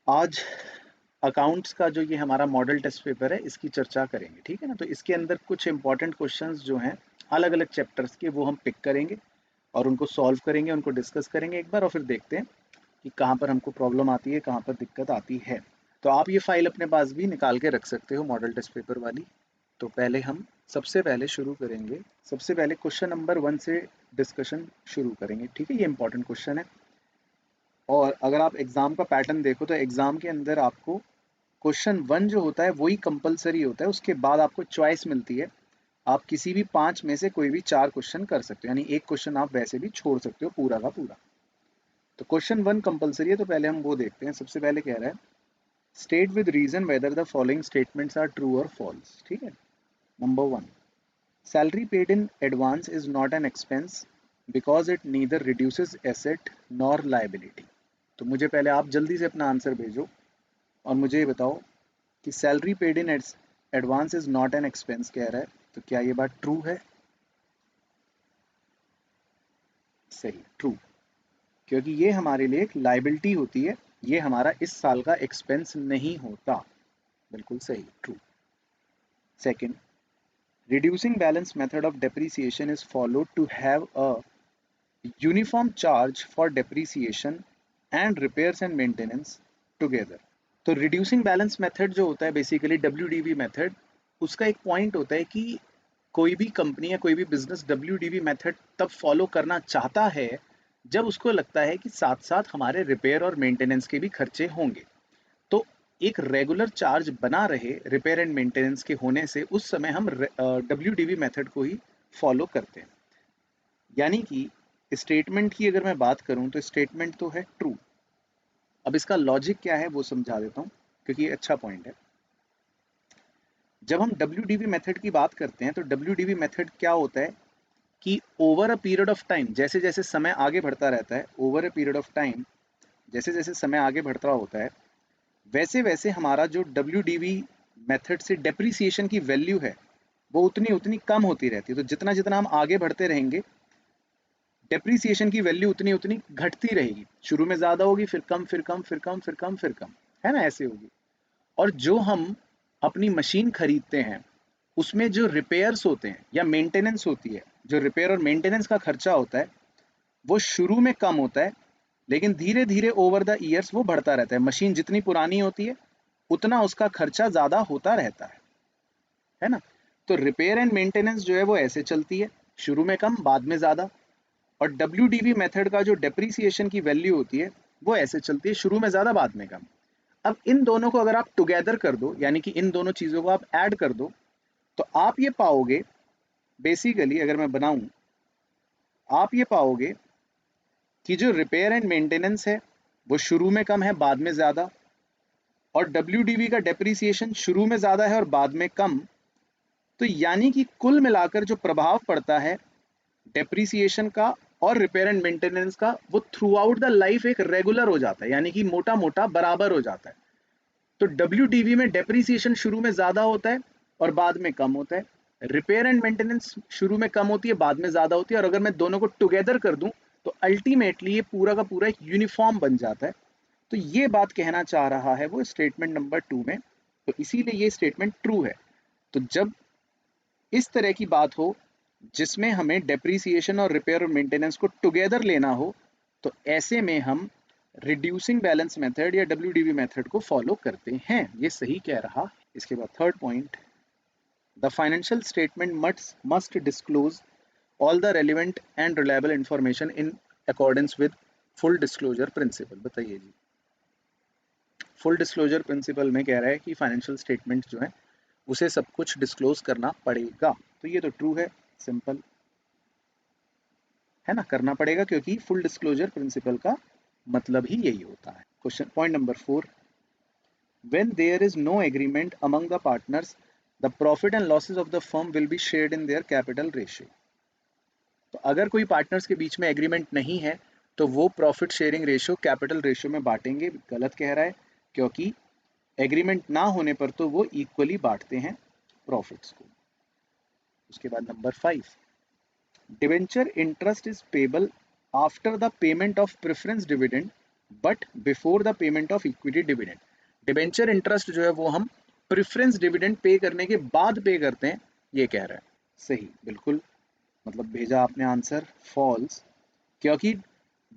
आज अकाउंट्स का जो ये हमारा मॉडल टेस्ट पेपर है इसकी चर्चा करेंगे, ठीक है ना। तो इसके अंदर कुछ इंपॉर्टेंट क्वेश्चंस जो हैं अलग अलग चैप्टर्स के वो हम पिक करेंगे और उनको सॉल्व करेंगे, उनको डिस्कस करेंगे एक बार, और फिर देखते हैं कि कहाँ पर हमको प्रॉब्लम आती है, कहाँ पर दिक्कत आती है। तो आप ये फाइल अपने पास भी निकाल के रख सकते हो, मॉडल टेस्ट पेपर वाली। तो पहले हम सबसे पहले शुरू करेंगे, सबसे पहले क्वेश्चन नंबर 1 से डिस्कशन शुरू करेंगे, ठीक है। ये इंपॉर्टेंट क्वेश्चन है और अगर आप एग्ज़ाम का पैटर्न देखो तो एग्ज़ाम के अंदर आपको क्वेश्चन 1 जो होता है वही कंपलसरी होता है, उसके बाद आपको चॉइस मिलती है। आप किसी भी 5 में से कोई भी 4 क्वेश्चन कर सकते हो, यानी एक क्वेश्चन आप वैसे भी छोड़ सकते हो पूरा का पूरा। तो क्वेश्चन 1 कंपलसरी है, तो पहले हम वो देखते हैं। सबसे पहले कह रहा है state with reason whether the following statements are true और फॉल्स, ठीक है। Number 1, salary paid in advance is not an expense because it neither reduces asset nor liability. तो मुझे पहले आप जल्दी से अपना आंसर भेजो और मुझे ये बताओ कि salary paid in advance is not an expense कह रहा है, तो क्या ये बात ट्रू है? सही, ट्रू, क्योंकि ये हमारे लिए एक लाइबिलिटी होती है, ये हमारा इस साल का एक्सपेंस नहीं होता। बिल्कुल सही, true. Second, reducing balance method of depreciation is followed to have a uniform charge for depreciation and repairs and maintenance together। तो रिड्यूसिंग बैलेंस मेथड जो होता है बेसिकली WDV मेथड, उसका एक पॉइंट होता है कि कोई भी कंपनी या कोई भी बिजनेस WDV मेथड तब फॉलो करना चाहता है जब उसको लगता है कि साथ साथ हमारे रिपेयर और मेंटेनेंस के भी खर्चे होंगे। तो एक रेगुलर चार्ज बना रहे रिपेयर एंड मेंटेनेंस के होने से उस समय हम WDV मेथड को ही फॉलो करते हैं। यानी कि स्टेटमेंट की अगर मैं बात करूं तो स्टेटमेंट तो है ट्रू। अब इसका लॉजिक क्या है वो समझा देता हूं, क्योंकि ये अच्छा पॉइंट है। जब हम WDV मेथड की बात करते हैं तो WDV मेथड क्या होता है कि over a period of time, जैसे जैसे समय आगे बढ़ता रहता है, over a period of time जैसे जैसे समय आगे बढ़ता होता है, वैसे वैसे हमारा जो WDV मेथड से डेप्रिसिएशन की वैल्यू है वो उतनी उतनी कम होती रहती है। तो जितना जितना हम आगे बढ़ते रहेंगे डेप्रिसिएशन की वैल्यू उतनी उतनी घटती रहेगी। शुरू में ज़्यादा होगी, फिर कम, फिर कम, फिर कम, फिर कम, फिर कम, है ना, ऐसे होगी। और जो हम अपनी मशीन खरीदते हैं उसमें जो रिपेयर्स होते हैं या मेंटेनेंस होती है, जो रिपेयर और मेंटेनेंस का खर्चा होता है वो शुरू में कम होता है, लेकिन धीरे धीरे ओवर द ईयर्स वो बढ़ता रहता है। मशीन जितनी पुरानी होती है उतना उसका खर्चा ज़्यादा होता रहता है ना। तो रिपेयर एंड मेंटेनेंस जो है वो ऐसे चलती है, शुरू में कम बाद में ज़्यादा। और WDV मेथड का जो डेप्रिसिएशन की वैल्यू होती है वो ऐसे चलती है, शुरू में ज़्यादा बाद में कम। अब इन दोनों को अगर आप टुगेदर कर दो, यानी कि इन दोनों चीज़ों को आप ऐड कर दो, तो आप ये पाओगे, बेसिकली अगर मैं बनाऊं, आप ये पाओगे कि जो रिपेयर एंड मेंटेनेंस है वो शुरू में कम है बाद में ज़्यादा, और WDV का डेप्रिसिएशन शुरू में ज़्यादा है और बाद में कम। तो यानी कि कुल मिलाकर जो प्रभाव पड़ता है डेप्रिसिएशन का और रिपेयर एंड मेंटेनेंस का, वो थ्रू आउट द लाइफ एक रेगुलर हो जाता है, यानी कि मोटा मोटा बराबर हो जाता है। तो WDV में डेप्रिसिएशन शुरू में ज़्यादा होता है और बाद में कम होता है, रिपेयर एंड मेंटेनेंस शुरू में कम होती है बाद में ज़्यादा होती है, और अगर मैं दोनों को टुगेदर कर दूं तो अल्टीमेटली ये पूरा का पूरा एक यूनिफॉर्म बन जाता है। तो ये बात कहना चाह रहा है वो स्टेटमेंट नंबर 2 में, तो इसीलिए ये स्टेटमेंट ट्रू है। तो जब इस तरह की बात हो जिसमें हमें डेप्रिसिएशन और रिपेयर और मेंटेनेंस को टुगेदर लेना हो, तो ऐसे में हम रिड्यूसिंग बैलेंस मेथड या WDV मेथड को फॉलो करते हैं। ये सही कह रहा है। इसके बाद third point, the financial statement must disclose all the relevant and reliable information in accordance with full disclosure principle. बताइए जी। फुल डिस्क्लोजर प्रिंसिपल में कह रहा है कि फाइनेंशियल स्टेटमेंट जो है उसे सब कुछ डिस्क्लोज करना पड़ेगा। तो ये तो ट्रू है, सिंपल है ना, करना पड़ेगा, क्योंकि फुल डिस्क्लोजर प्रिंसिपल का मतलब ही यही होता है। Question point number 4, when there is no agreement among the partners the profit and losses of the firm will be shared in their capital ratio. तो अगर कोई पार्टनर्स के बीच में एग्रीमेंट नहीं है तो वो profit sharing ratio capital ratio में बांटेंगे। गलत कह रहा है, क्योंकि एग्रीमेंट ना होने पर तो वो इक्वली बांटते हैं प्रॉफिट्स को। उसके बाद number 5, debenture interest is payable after the payment of preference dividend but before the payment of equity dividend. Debenture interest जो है वो हम प्रेफरेंस डिविडेंड पे करने के बाद पे करते हैं, ये कह रहा है। सही, बिल्कुल, मतलब भेजा आपने आंसर फॉल्स, क्योंकि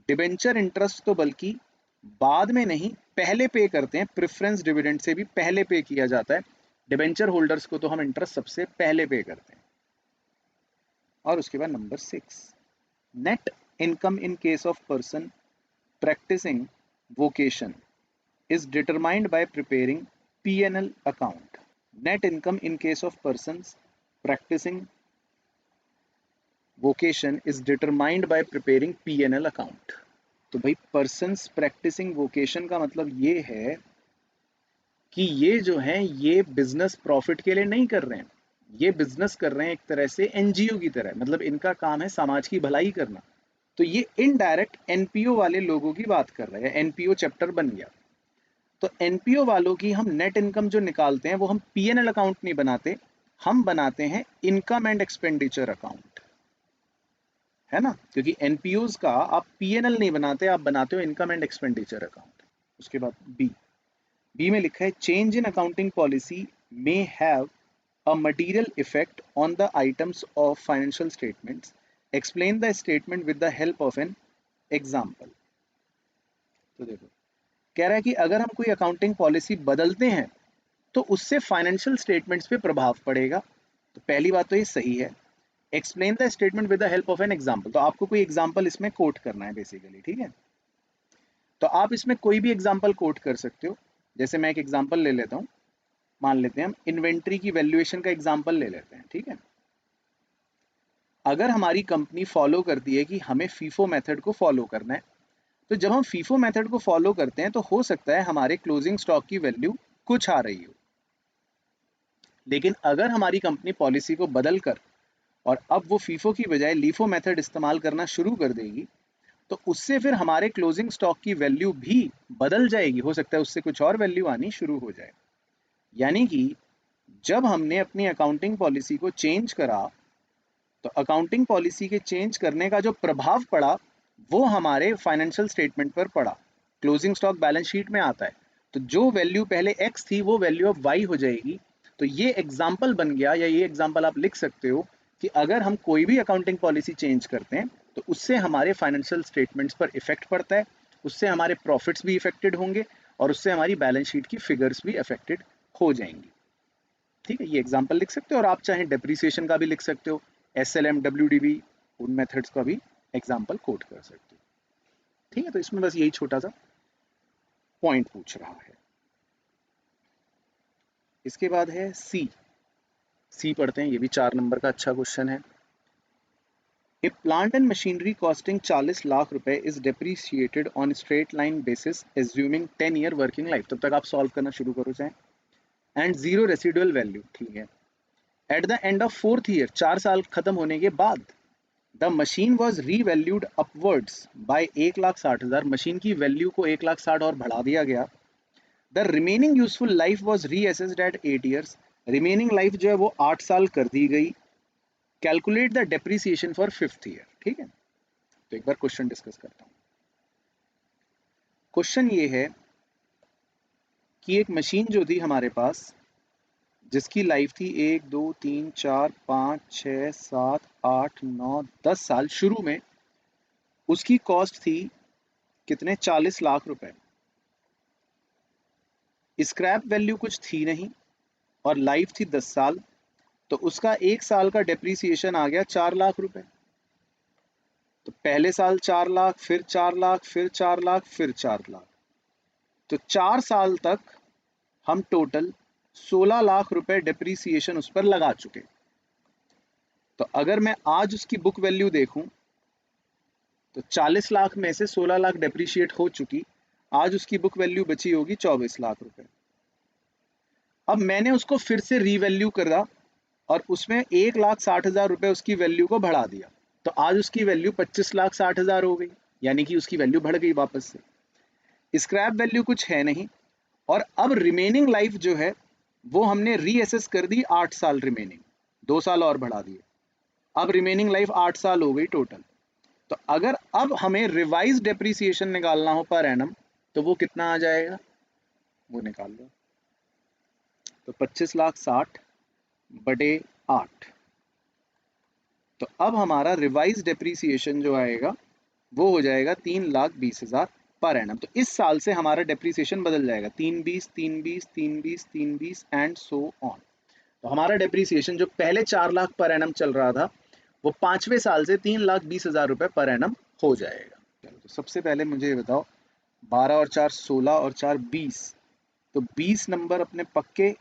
डिबेंचर इंटरेस्ट तो बल्कि बाद में नहीं पहले पे करते हैं, प्रेफरेंस डिविडेंड से भी पहले पे किया जाता है। डिबेंचर होल्डर्स को तो हम इंटरेस्ट सबसे पहले पे करते हैं। और उसके बाद number 6, net income in case of person practicing vocation is determined by preparing P&L account. Net income in case of persons practicing vocation is determined by preparing P&L account. तो भाई persons practicing vocation का मतलब ये है कि ये जो है ये बिजनेस प्रॉफिट के लिए नहीं कर रहे हैं, ये बिजनेस कर रहे हैं एक तरह से एनजीओ की तरह, मतलब इनका काम है समाज की भलाई करना। तो ये इनडायरेक्ट एनपीओ वाले लोगों की बात कर रहे हैं, एनपीओ चैप्टर बन गया। तो एनपीओ वालों की हम नेट इनकम जो निकालते हैं वो हम पीएनएल अकाउंट नहीं बनाते, हम बनाते हैं इनकम एंड एक्सपेंडिचर अकाउंट, है ना, क्योंकि एनपीओज का आप पीएनएल नहीं बनाते, आप बनाते हो इनकम एंड एक्सपेंडिचर अकाउंट। उसके बाद बी में लिखा है change in accounting policy may have a material effect on the items of financial statements, explain the statement with the help of an example. तो देखो, कह रहा है कि अगर हम कोई अकाउंटिंग पॉलिसी बदलते हैं तो उससे फाइनेंशियल स्टेटमेंट्स पे प्रभाव पड़ेगा। तो पहली बात तो ये सही है। Explain the statement with the help of an example, तो आपको कोई एग्जाम्पल इसमें कोट करना है बेसिकली, ठीक है। तो आप इसमें कोई भी एग्जाम्पल कोट कर सकते हो। जैसे मैं एक एग्जाम्पल ले लेता हूँ, मान लेते हैं हम इन्वेंट्री की वैल्यूएशन का एग्जाम्पल ले लेते हैं, ठीक है। अगर हमारी कंपनी फॉलो करती है कि हमें फीफो मेथड को फॉलो करना है, तो जब हम फीफो मेथड को फॉलो करते हैं तो हो सकता है हमारे क्लोजिंग स्टॉक की वैल्यू कुछ आ रही हो, लेकिन अगर हमारी कंपनी पॉलिसी को बदल कर और अब वो फीफो की बजाय लीफो मेथड इस्तेमाल करना शुरू कर देगी, तो उससे फिर हमारे क्लोजिंग स्टॉक की वैल्यू भी बदल जाएगी, हो सकता है उससे कुछ और वैल्यू आनी शुरू हो जाए। यानी कि जब हमने अपनी अकाउंटिंग पॉलिसी को चेंज करा, तो अकाउंटिंग पॉलिसी के चेंज करने का जो प्रभाव पड़ा वो हमारे फाइनेंशियल स्टेटमेंट पर पड़ा, क्लोजिंग स्टॉक बैलेंस शीट में आता है। तो जो वैल्यू पहले एक्स थी वो वैल्यू अब वाई हो जाएगी। तो ये एग्जाम्पल बन गया, या ये एग्जाम्पल आप लिख सकते हो कि अगर हम कोई भी अकाउंटिंग पॉलिसी चेंज करते हैं तो उससे हमारे फाइनेंशियल स्टेटमेंट्स पर इफेक्ट पड़ता है, उससे हमारे प्रॉफिट्स भी इफेक्टेड होंगे और उससे हमारी बैलेंस शीट की फिगर्स भी अफेक्टेड हो जाएंगी। ठीक है, ये एग्जाम्पल लिख सकते हो, और आप चाहे डेप्रिसिएशन का भी लिख सकते हो, SLM, WDV, उन मेथड्स का भी एग्जाम्पल कोट कर सकते हो। ठीक है, तो इसमें बस यही छोटा सा पॉइंट पूछ रहा है। इसके बाद है सी पढ़ते हैं, ये भी 4 नंबर का अच्छा क्वेश्चन है। A plant and machinery costing 40 lakh रुपए is depreciated on straight line basis assuming 10 year working life. तब तक आप सॉल्व करना शुरू करो चाहे, एंड जीरो रेसिडुअल वैल्यू, ठीक है। At the end of 4th year, 4 साल खत्म होने के बाद, the machine was revalued upwards by 1,60,000, machine की वैल्यू को 1,60,000 और बढ़ा दिया गया। The remaining useful life was reassessed at 8 years, remaining life जो है वो 8 साल कर दी गई। Calculate the depreciation for 5th year, ठीक है। तो एक बार क्वेश्चन डिस्कस करता हूँ। क्वेश्चन ये है कि एक मशीन जो थी हमारे पास, जिसकी लाइफ थी 1, 2, 3, 4, 5, 6, 7, 8, 9, 10 साल, शुरू में उसकी कॉस्ट थी कितने, 40 लाख रुपए। स्क्रैप वैल्यू कुछ थी नहीं और लाइफ थी 10 साल, तो उसका 1 साल का डेप्रीसिएशन आ गया 4 लाख रुपए। तो पहले साल 4 लाख, फिर 4 लाख, फिर 4 लाख, फिर 4 लाख, तो 4 साल तक हम टोटल 16 लाख रुपए डेप्रीसिएशन उस पर लगा चुके। तो अगर मैं आज उसकी बुक वैल्यू देखूं तो 40 लाख में से 16 लाख डेप्रीशिएट हो चुकी, आज उसकी बुक वैल्यू बची होगी 24 लाख रुपए। अब मैंने उसको फिर से रीवैल्यू करा और उसमें 1,60,000 रुपए उसकी वैल्यू को बढ़ा दिया, तो आज उसकी वैल्यू 25,60,000 हो गई, यानी कि उसकी वैल्यू बढ़ गई वापस से। स्क्रैप वैल्यू कुछ है नहीं, और अब रिमेनिंग लाइफ जो है वो हमने रीअसेस कर दी 8 साल रिमेनिंग, 2 साल और बढ़ा दिए, अब रिमेनिंग लाइफ 8 साल हो गई टोटल। तो अगर अब हमें रिवाइज डेप्रीसिएशन निकालना हो पर एनम, तो वो कितना आ जाएगा, वो निकाल लो। तो 25,60,000 बटे 8। तो अब हमारा रिवाइज डेप्रीसिएशन जो आएगा वो हो जाएगा 3,20,000 पर एनम। तो इस साल से हमारा डेप्रीसिएशन बदल जाएगा, 3,20, 3,20, 3,20, 3,20 एंड सो ऑन। तो हमारा डेप्रीसिएशन जो पहले 4 लाख पर एनम चल रहा था वो 5वें साल से 3,20,000 रुपए पर एनम हो जाएगा। चलो, तो सबसे पहले मुझे ये बताओ, 12 और 4 16 और 4 20, तो 20 नंबर अपने पक्के,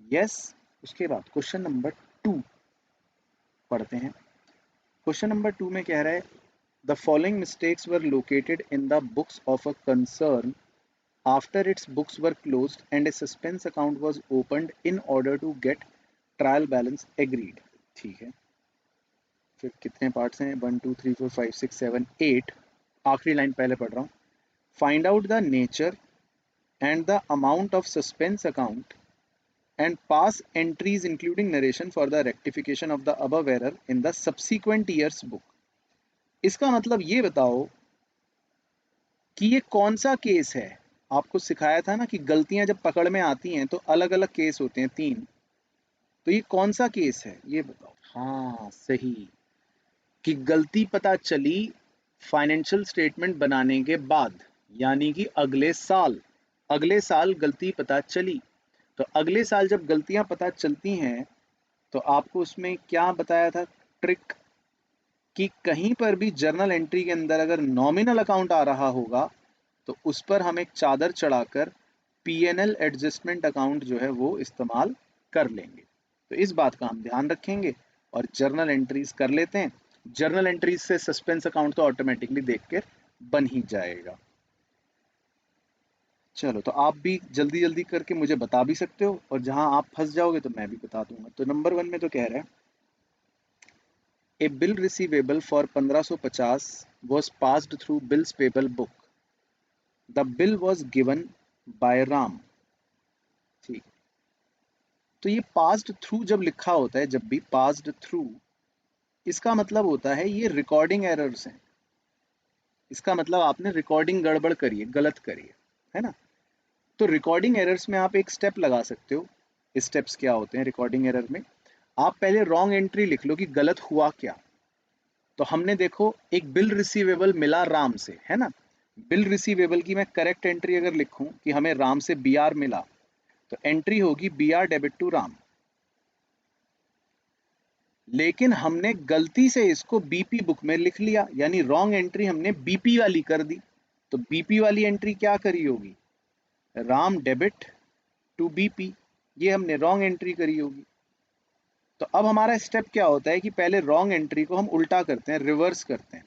यस। उसके बाद क्वेश्चन नंबर 2 पढ़ते हैं। क्वेश्चन नंबर 2 में कह रहा है the following mistakes were located in the books of a concern after its books were closed and a suspense account was opened in order to get trial balance agreed। ठीक है, फिर कितने parts हैं, 1 2 3 4 5 6 7 8। आखिरी लाइन पहले पढ़ रहा हूँ। Find out the nature and the amount of suspense account and pass entries including narration for the rectification of the above error in the subsequent years book। इसका मतलब ये बताओ कि ये कौन सा केस है। आपको सिखाया था ना कि गलतियां जब पकड़ में आती हैं तो अलग अलग केस होते हैं 3, तो ये कौन सा केस है ये बताओ। हाँ सही, कि गलती पता चली फाइनेंशियल स्टेटमेंट बनाने के बाद, यानी कि अगले साल, अगले साल गलती पता चली। तो अगले साल जब गलतियां पता चलती हैं तो आपको उसमें क्या बताया था ट्रिक, कि कहीं पर भी जर्नल एंट्री के अंदर अगर नॉमिनल अकाउंट आ रहा होगा तो उस पर हम एक चादर चढ़ाकर पीएनएल एडजस्टमेंट अकाउंट जो है वो इस्तेमाल कर लेंगे। तो इस बात का हम ध्यान रखेंगे और जर्नल एंट्रीज कर लेते हैं। जर्नल एंट्रीज से सस्पेंस अकाउंट तो ऑटोमेटिकली देख कर बन ही जाएगा। चलो, तो आप भी जल्दी जल्दी करके मुझे बता भी सकते हो और जहां आप फंस जाओगे तो मैं भी बता दूंगा। तो नंबर 1 में तो कह रहा है a bill receivable for 1550 was passed through bills payable book। The bill was given by Ram. ठीक, तो ये पास्ड थ्रू जब लिखा होता है, जब भी पास्ड थ्रू, इसका मतलब होता है ये रिकॉर्डिंग एरर्स हैं। इसका मतलब आपने रिकॉर्डिंग गड़बड़ करी है, गलत करी है ना। तो रिकॉर्डिंग एरर्स में आप एक स्टेप लगा सकते हो। स्टेप्स क्या होते हैं रिकॉर्डिंग एरर में? आप पहले रॉन्ग एंट्री लिख लो कि गलत हुआ क्या। तो हमने देखो एक बिल रिसीवेबल मिला राम से, है ना। बिल रिसीवेबल की मैं करेक्ट एंट्री अगर लिखूं कि हमें राम से बीआर मिला, तो एंट्री होगी बीआर डेबिट टू राम। लेकिन हमने गलती से इसको बीपी बुक में लिख लिया, यानी रॉन्ग एंट्री हमने बीपी वाली कर दी। तो बीपी वाली एंट्री क्या करी होगी, राम डेबिट टू बीपी, ये हमने रॉन्ग एंट्री करी होगी। तो अब हमारा स्टेप क्या होता है कि पहले रॉन्ग एंट्री को हम उल्टा करते हैं, रिवर्स करते हैं,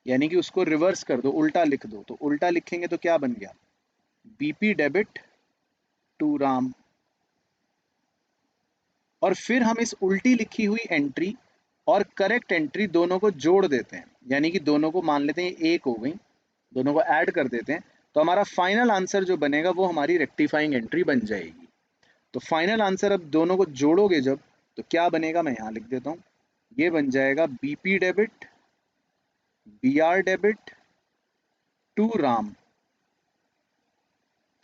यानी कि उसको रिवर्स कर दो, उल्टा लिख दो। तो उल्टा लिखेंगे तो क्या बन गया, बीपी डेबिट टू राम। और फिर हम इस उल्टी लिखी हुई एंट्री और करेक्ट एंट्री दोनों को जोड़ देते हैं, यानी कि दोनों को मान लेते हैं एक हो गई, दोनों को ऐड कर देते हैं। तो हमारा फाइनल आंसर जो बनेगा वो हमारी रेक्टिफाइंग एंट्री बन जाएगी। तो फाइनल आंसर अब दोनों को जोड़ोगे जब, तो क्या बनेगा, मैं यहाँ लिख देता हूँ। ये बन जाएगा BP debit BR debit to Ram.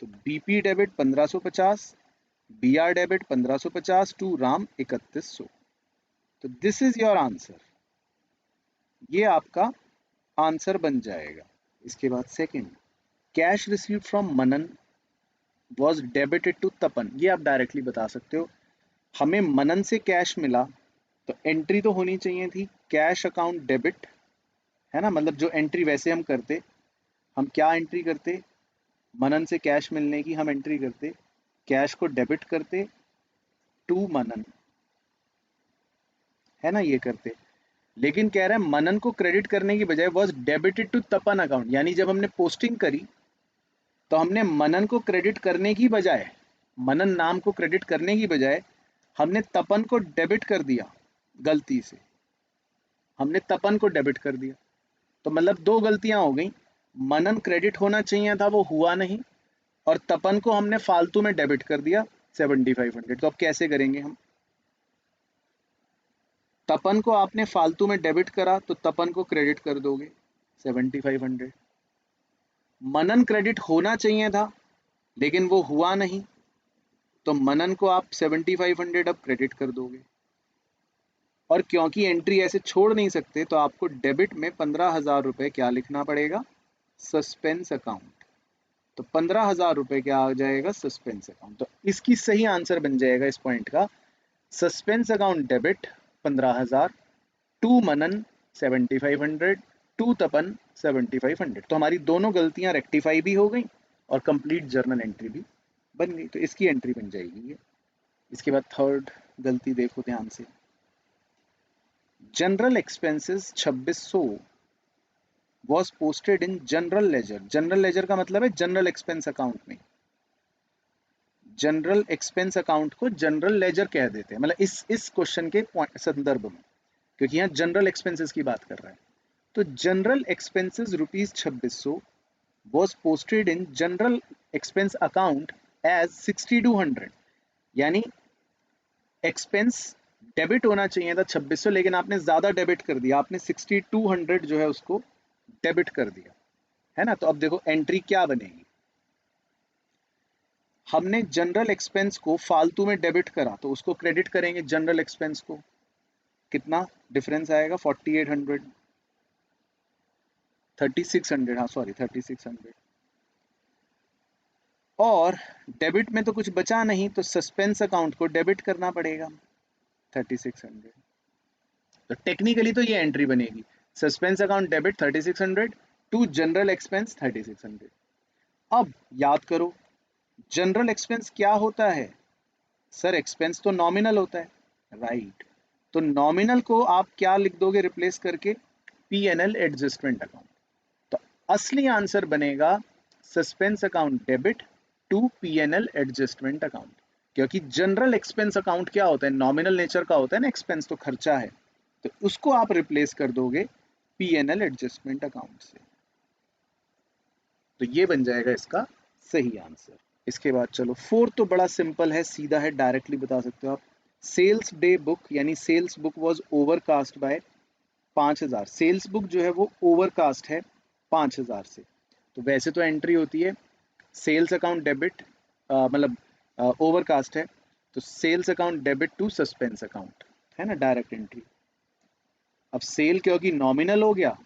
तो BP debit 1550, BR debit 1550 to Ram 3100। तो दिस इज योर आंसर, ये आपका आंसर बन जाएगा। इसके बाद second, cash received from Manan was debited to Tapan. ये आप डायरेक्टली बता सकते हो। हमें मनन से कैश मिला तो एंट्री तो होनी चाहिए थी कैश अकाउंट डेबिट, है ना। मतलब जो एंट्री वैसे हम करते, हम क्या एंट्री करते, मनन से कैश मिलने की हम एंट्री करते, कैश को डेबिट करते टू मनन, है ना, ये करते। लेकिन कह रहा है मनन को क्रेडिट करने की बजाय was debited to Tapan account, यानी जब हमने पोस्टिंग करी तो हमने मनन को क्रेडिट करने की बजाय, मनन नाम को क्रेडिट करने की बजाय हमने तपन को डेबिट कर दिया। गलती से हमने तपन को डेबिट कर दिया। तो मतलब दो गलतियां हो गई, मनन क्रेडिट होना चाहिए था वो हुआ नहीं, और तपन को हमने फालतू में डेबिट कर दिया 7500। तो अब कैसे करेंगे हम, तपन को आपने फालतू में डेबिट करा तो तपन को क्रेडिट कर दोगे 7500। मनन क्रेडिट होना चाहिए था लेकिन वो हुआ नहीं, तो मनन को आप 7500 अब क्रेडिट कर दोगे। और क्योंकि एंट्री ऐसे छोड़ नहीं सकते तो आपको डेबिट में 15,000 रुपये क्या लिखना पड़ेगा, सस्पेंस अकाउंट। तो 15,000 रुपये क्या आ जाएगा, सस्पेंस अकाउंट। तो इसकी सही आंसर बन जाएगा इस पॉइंट का, suspense account debit 15,000, to Manan 7500, to Tapan 7500। तो हमारी दोनों गलतियां रेक्टिफाई भी हो गई और कंप्लीट जर्नल एंट्री भी बन गई। तो इसकी एंट्री बन जाएगी ये। इसके बाद थर्ड गलती देखो ध्यान से, general expenses 2600 was posted in general ledger. General ledger का मतलब है जनरल एक्सपेंस अकाउंट में। जनरल एक्सपेंस अकाउंट को जनरल लेजर कह देते हैं, मतलब इस क्वेश्चन के संदर्भ में, क्योंकि यहाँ जनरल एक्सपेंसेस की बात कर रहा है। तो general expenses ₹2600 was posted in general expense account as 6200। यानी एक्सपेंस डेबिट होना चाहिए था 2600, लेकिन आपने ज्यादा डेबिट कर दिया, आपने 6200 जो है उसको डेबिट कर दिया, है ना। तो अब देखो एंट्री क्या बनेगी, हमने जनरल एक्सपेंस को फालतू में डेबिट करा तो उसको क्रेडिट करेंगे जनरल एक्सपेंस को। कितना डिफरेंस आएगा, 4800, 3600, हाँ सॉरी 3600। और डेबिट में तो कुछ बचा नहीं, तो सस्पेंस अकाउंट को डेबिट करना पड़ेगा 3600। तो टेक्निकली तो ये एंट्री बनेगी, suspense account debit 3600 to general expense 3600। अब याद करो जनरल एक्सपेंस क्या होता है, सर एक्सपेंस तो नॉमिनल होता है, राइट। तो नॉमिनल को आप क्या लिख दोगे रिप्लेस करके, P&L एडजस्टमेंट अकाउंट। तो असली आंसर बनेगा suspense account debit to P&L adjustment account. क्योंकि जनरल एक्सपेंस अकाउंट क्या होता है, नॉमिनल नेचर का होता है ना, एक्सपेंस तो खर्चा है, तो उसको आप रिप्लेस कर दोगे P&L एडजस्टमेंट अकाउंट से। तो ये बन जाएगा इसका सही आंसर। इसके बाद चलो फोर्थ तो बड़ा सिंपल है, सीधा है, डायरेक्टली बता सकते हो आप। सेल्स डे बुक यानी sales book was overcast by 5,000। Sales book जो है वो ओवरकास्ट है 5,000 से। तो वैसे तो एंट्री होती है सेल्स अकाउंट डेबिट, मतलब ओवरकास्ट है, तो sales account debit to suspense account, है ना, डायरेक्ट एंट्री। अब सेल क्योंकि नॉमिनल हो गया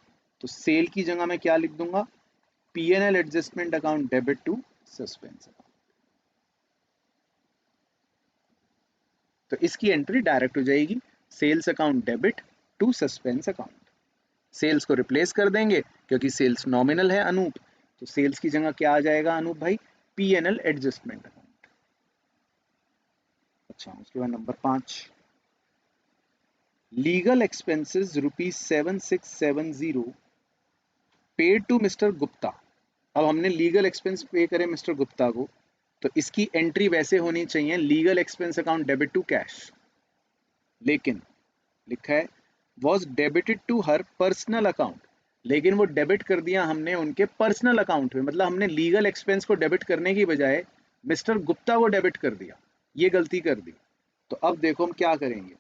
तो सेल की जगह मैं क्या लिख दूंगा, P&L adjustment account debit to suspense account. तो इसकी एंट्री डायरेक्ट हो जाएगी sales account debit to suspense account. Sales को रिप्लेस कर देंगे क्योंकि सेल्स नॉमिनल है अनूप, तो सेल्स की जगह क्या आ जाएगा अनूप भाई, P&L एडजस्टमेंट अकाउंट। अच्छा उसके बाद number 5, legal expenses ₹7670 paid to mister Gupta. अब हमने लीगल एक्सपेंस पे करे मिस्टर गुप्ता को, तो इसकी एंट्री वैसे होनी चाहिए legal expense account debit to cash, लेकिन लिखा है was debited to her personal account. लेकिन वो डेबिट कर दिया हमने उनके पर्सनल अकाउंट में, मतलब हमने लीगल एक्सपेंस को डेबिट करने की बजाय मिस्टर गुप्ता को डेबिट कर दिया, ये गलती कर दी। तो अब देखो हम क्या करेंगे,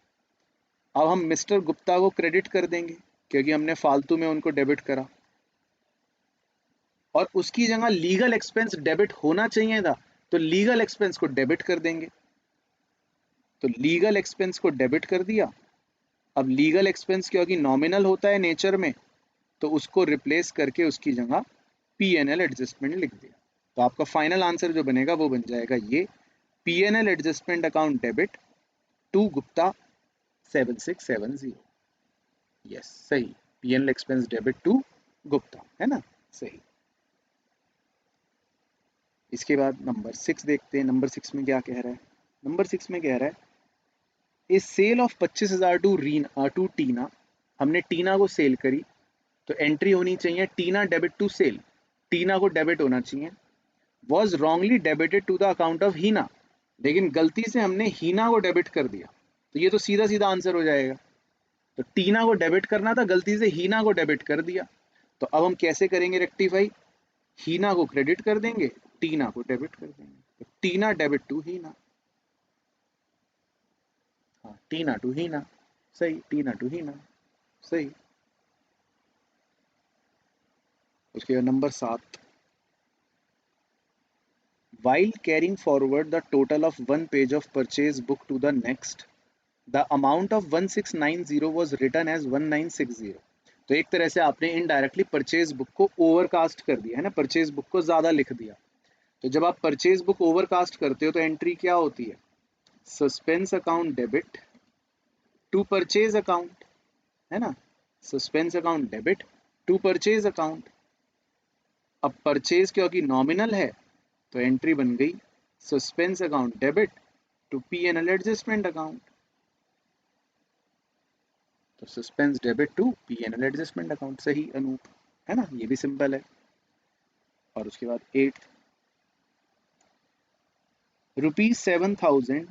अब हम मिस्टर गुप्ता को क्रेडिट कर देंगे क्योंकि हमने फालतू में उनको डेबिट करा, और उसकी जगह लीगल एक्सपेंस डेबिट होना चाहिए था तो लीगल एक्सपेंस को डेबिट कर देंगे। तो लीगल एक्सपेंस को डेबिट कर दिया। अब लीगल एक्सपेंस क्योंकि नॉमिनल होता है नेचर में, तो उसको रिप्लेस करके उसकी जगह P&L एडजस्टमेंट लिख दिया। तो आपका फाइनल आंसर जो बनेगा वो बन जाएगा ये, P&L adjustment account debit to Gupta 7670। Yes सही, P&L expense debit to Gupta, है ना, सही। इसके बाद नंबर 6 देखते हैं, नंबर 6 में क्या कह रहा है। नंबर 6 में कह रहा है इस सेल ऑफ 25,000 टू टीना। हमने टीना को सेल करी, तो एंट्री होनी चाहिए Tina debit to sale, Tina को डेबिट होना चाहिए। Was wrongly debited to the account of Heena, लेकिन गलती से हमने हीना को डेबिट कर दिया, तो ये तो सीधा सीधा आंसर हो जाएगा। तो टीना को डेबिट करना था, गलती से हीना को डेबिट कर दिया। तो अब हम कैसे करेंगे रेक्टिफाई, हीना को क्रेडिट कर देंगे, टीना को डेबिट कर देंगे। तो टीना डेबिट टू हीना, हाँ टीना टू हीना, सही, टीना टू हीना, सही। उसके बाद number 7, while carrying forward the total of one page of purchase book to the next, the amount of 1690 was written as 1960। तो एक तरह से आपने इनडायरेक्टली परचेज बुक को ओवरकास्ट कर दिया है ना, परचेज बुक को ज्यादा लिख दिया। तो जब आप परचेज बुक ओवरकास्ट करते हो तो एंट्री क्या होती है? Suspense account debit to purchase account, है ना, suspense account debit to purchase account. अब परचेज क्योंकि नॉमिनल है तो एंट्री बन गई suspense account debit to P N L adjustment account. तो suspense debit to P N L adjustment account, सही अनूप, है ना, ये भी सिंपल है। और उसके बाद 8 ₹7,000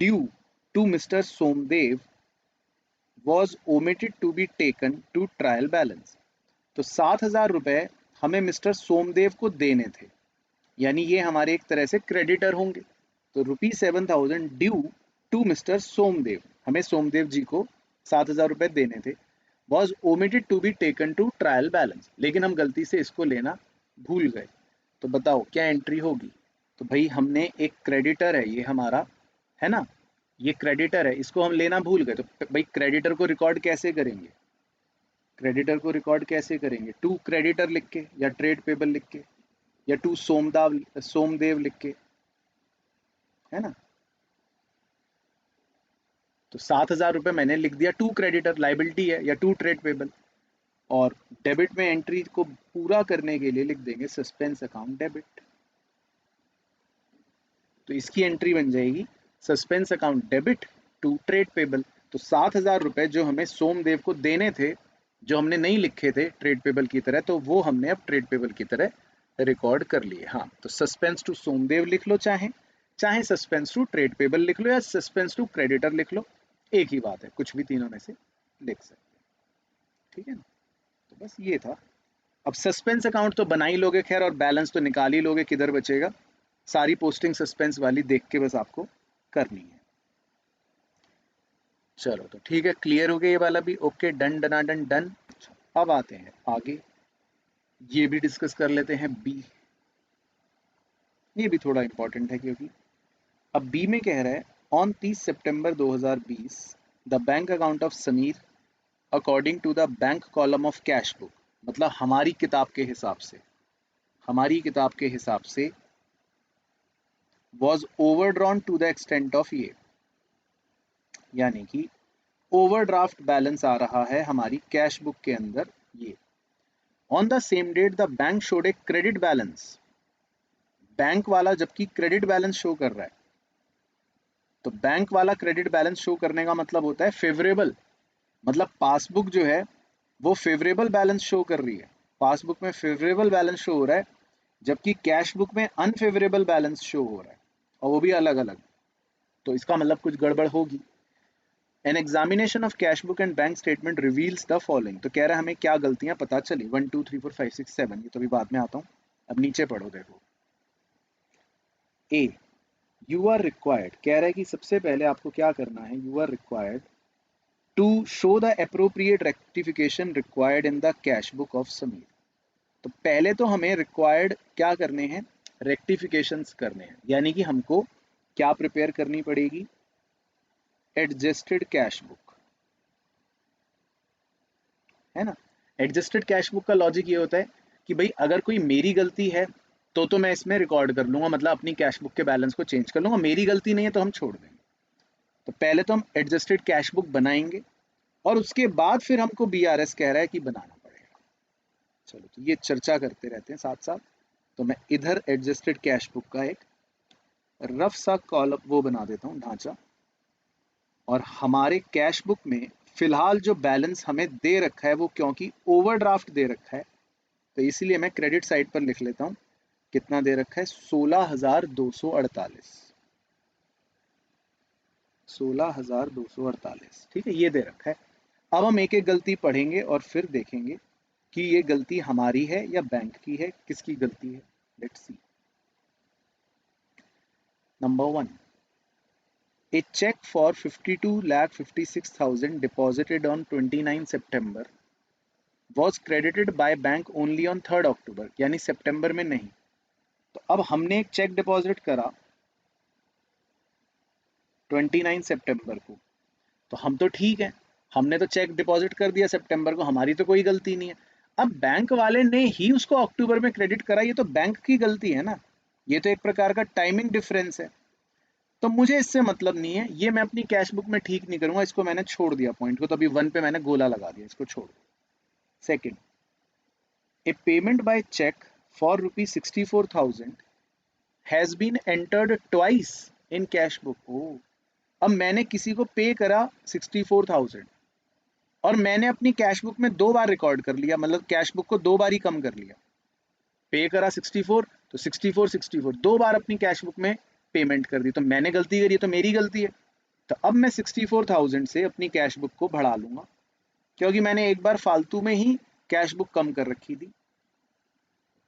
due to mister Somdev was omitted to be taken to trial balance. तो 7,000 रुपए हमें मिस्टर सोमदेव को देने थे, यानी ये हमारे एक तरह से क्रेडिटर होंगे। तो ₹7,000 ड्यू टू मिस्टर सोमदेव, हमें सोमदेव जी को 7,000 रुपए देने थे, was omitted to be taken to trial balance, लेकिन हम गलती से इसको लेना भूल गए। तो बताओ क्या एंट्री होगी? तो भाई हमने एक क्रेडिटर है ये हमारा, है ना, ये क्रेडिटर है, इसको हम लेना भूल गए। तो भाई क्रेडिटर को रिकॉर्ड कैसे करेंगे? क्रेडिटर को रिकॉर्ड कैसे करेंगे? टू क्रेडिटर लिख के, या ट्रेड पेबल लिख के, या टू सोमदेव लिख के, है ना। तो 7,000 रुपए मैंने लिख दिया टू क्रेडिटर, लाइबिलिटी है, या टू ट्रेड पेबल। और डेबिट में एंट्री को पूरा करने के लिए लिख देंगे सस्पेंस अकाउंट डेबिट। तो इसकी एंट्री बन जाएगी suspense account debit to trade payable. तो 7,000 रुपए जो हमें सोमदेव को देने थे, जो हमने नहीं लिखे थे ट्रेड पेबल की तरह, तो वो हमने अब ट्रेड पेबल की तरह रिकॉर्ड कर लिए। हाँ, तो सस्पेंस टू सोमदेव लिख लो, चाहे चाहे सस्पेंस टू ट्रेड पेबल लिख लो, या सस्पेंस टू क्रेडिटर लिख लो, एक ही बात है, कुछ भी तीनों में से लिख सकते हैं, ठीक है ना। तो बस ये था। अब सस्पेंस अकाउंट तो बना ही लोगे खैर, और बैलेंस तो निकाल ही लोगे, किधर बचेगा। सारी पोस्टिंग सस्पेंस वाली देख के बस आपको करनी है। चलो तो ठीक है, क्लियर हो गया ये वाला भी, ओके, डन डना डन डन। अब आते हैं आगे, ये भी डिस्कस कर लेते हैं बी। ये भी थोड़ा इंपॉर्टेंट है, क्योंकि अब बी में कह रहा है ऑन 30 सितंबर 2020 the bank account of Sameer according to the bank column of cash book, मतलब हमारी किताब के हिसाब से, हमारी किताब के हिसाब से was overdrawn to the extent of ये, यानी कि ओवरड्राफ्ट बैलेंस आ रहा है हमारी कैश बुक के अंदर ये। On the same date the bank showed a credit balance, bank वाला जबकि क्रेडिट बैलेंस शो कर रहा है। तो बैंक वाला क्रेडिट बैलेंस शो करने का मतलब होता है फेवरेबल, मतलब पासबुक जो है वो फेवरेबल बैलेंस शो कर रही है, पासबुक में फेवरेबल बैलेंस शो हो रहा है, जबकि कैश बुक में अनफेवरेबल बैलेंस शो हो रहा है, और वो भी अलग अलग। तो इसका मतलब कुछ गड़बड़ होगी। An examination of cash book and bank statement reveals the following, तो कह रहा है हमें क्या गलतियां पता चली, 1 2 3 4 5 6 7, ये तो अभी बाद में आता हूँ, अब नीचे पढ़ो देखो। ए, यू आर रिक्वायर्ड, कह रहा है कि सबसे पहले आपको क्या करना है, you are required to show the appropriate rectification required in the cash book of Sameer. तो पहले तो हमें रिक्वायर्ड क्या करने हैं, रेक्टिफिकेशंस करने हैं, यानी कि हमको क्या प्रिपेयर करनी पड़ेगी, एडजस्टेड कैश बुक, है ना। एडजस्टेड कैश बुक का लॉजिक ये होता है कि भाई अगर कोई मेरी गलती है तो मैं इसमें रिकॉर्ड कर लूंगा, मतलब अपनी कैश बुक के बैलेंस को चेंज कर लूंगा, मेरी गलती नहीं है तो हम छोड़ देंगे। तो पहले तो हम एडजस्टेड कैश बुक बनाएंगे, और उसके बाद फिर हमको बीआरएस कह रहा है कि बनाना पड़ेगा। चलो तो ये चर्चा करते रहते हैं साथ साथ। तो मैं इधर एडजस्टेड कैश बुक का एक रफ सा कॉलम वो बना देता हूँ, ढांचा। और हमारे कैश बुक में फिलहाल जो बैलेंस हमें दे रखा है वो क्योंकि ओवरड्राफ्ट दे रखा है, तो इसीलिए मैं क्रेडिट साइड पर लिख लेता हूँ कितना दे रखा है, 16,248, 16,248, ठीक है, ये दे रखा है। अब हम एक एक गलती पढ़ेंगे और फिर देखेंगे कि ये गलती हमारी है या बैंक की है, किसकी गलती है। Let's see. Number 1, a check for 52,56,000 deposited on 29 September was credited by bank only on 3rd October, यानी सितंबर में नहीं, तो अब हमने एक चेक डिपॉजिट करा 29 सितंबर को, तो हम तो ठीक है, हमने तो चेक डिपॉजिट कर दिया सितंबर को, हमारी तो कोई गलती नहीं है। अब बैंक वाले ने ही उसको अक्टूबर में क्रेडिट करा, ये तो बैंक की गलती है ना, ये तो एक प्रकार का टाइमिंग डिफरेंस है। तो मुझे इससे मतलब नहीं है, ये मैं अपनी कैश बुक में ठीक नहीं करूंगा, इसको मैंने छोड़ दिया पॉइंट को, तो अभी 1 पे मैंने गोला लगा दिया, इसको छोड़ दो। Second, a payment by cheque for ₹64,000 has been entered twice in cash book. Oh, अब मैंने किसी को पे करा 64,000 और मैंने अपनी कैश बुक में 2 बार रिकॉर्ड कर लिया, मतलब कैश बुक को 2 बार ही कम कर लिया। पे करा 64, तो 64 2 बार अपनी कैश बुक में पेमेंट कर दी, तो मैंने गलती करी है, तो मेरी गलती है। तो अब मैं 64,000 से अपनी कैश बुक को बढ़ा लूंगा, क्योंकि मैंने एक बार फालतू में ही कैश बुक कम कर रखी थी।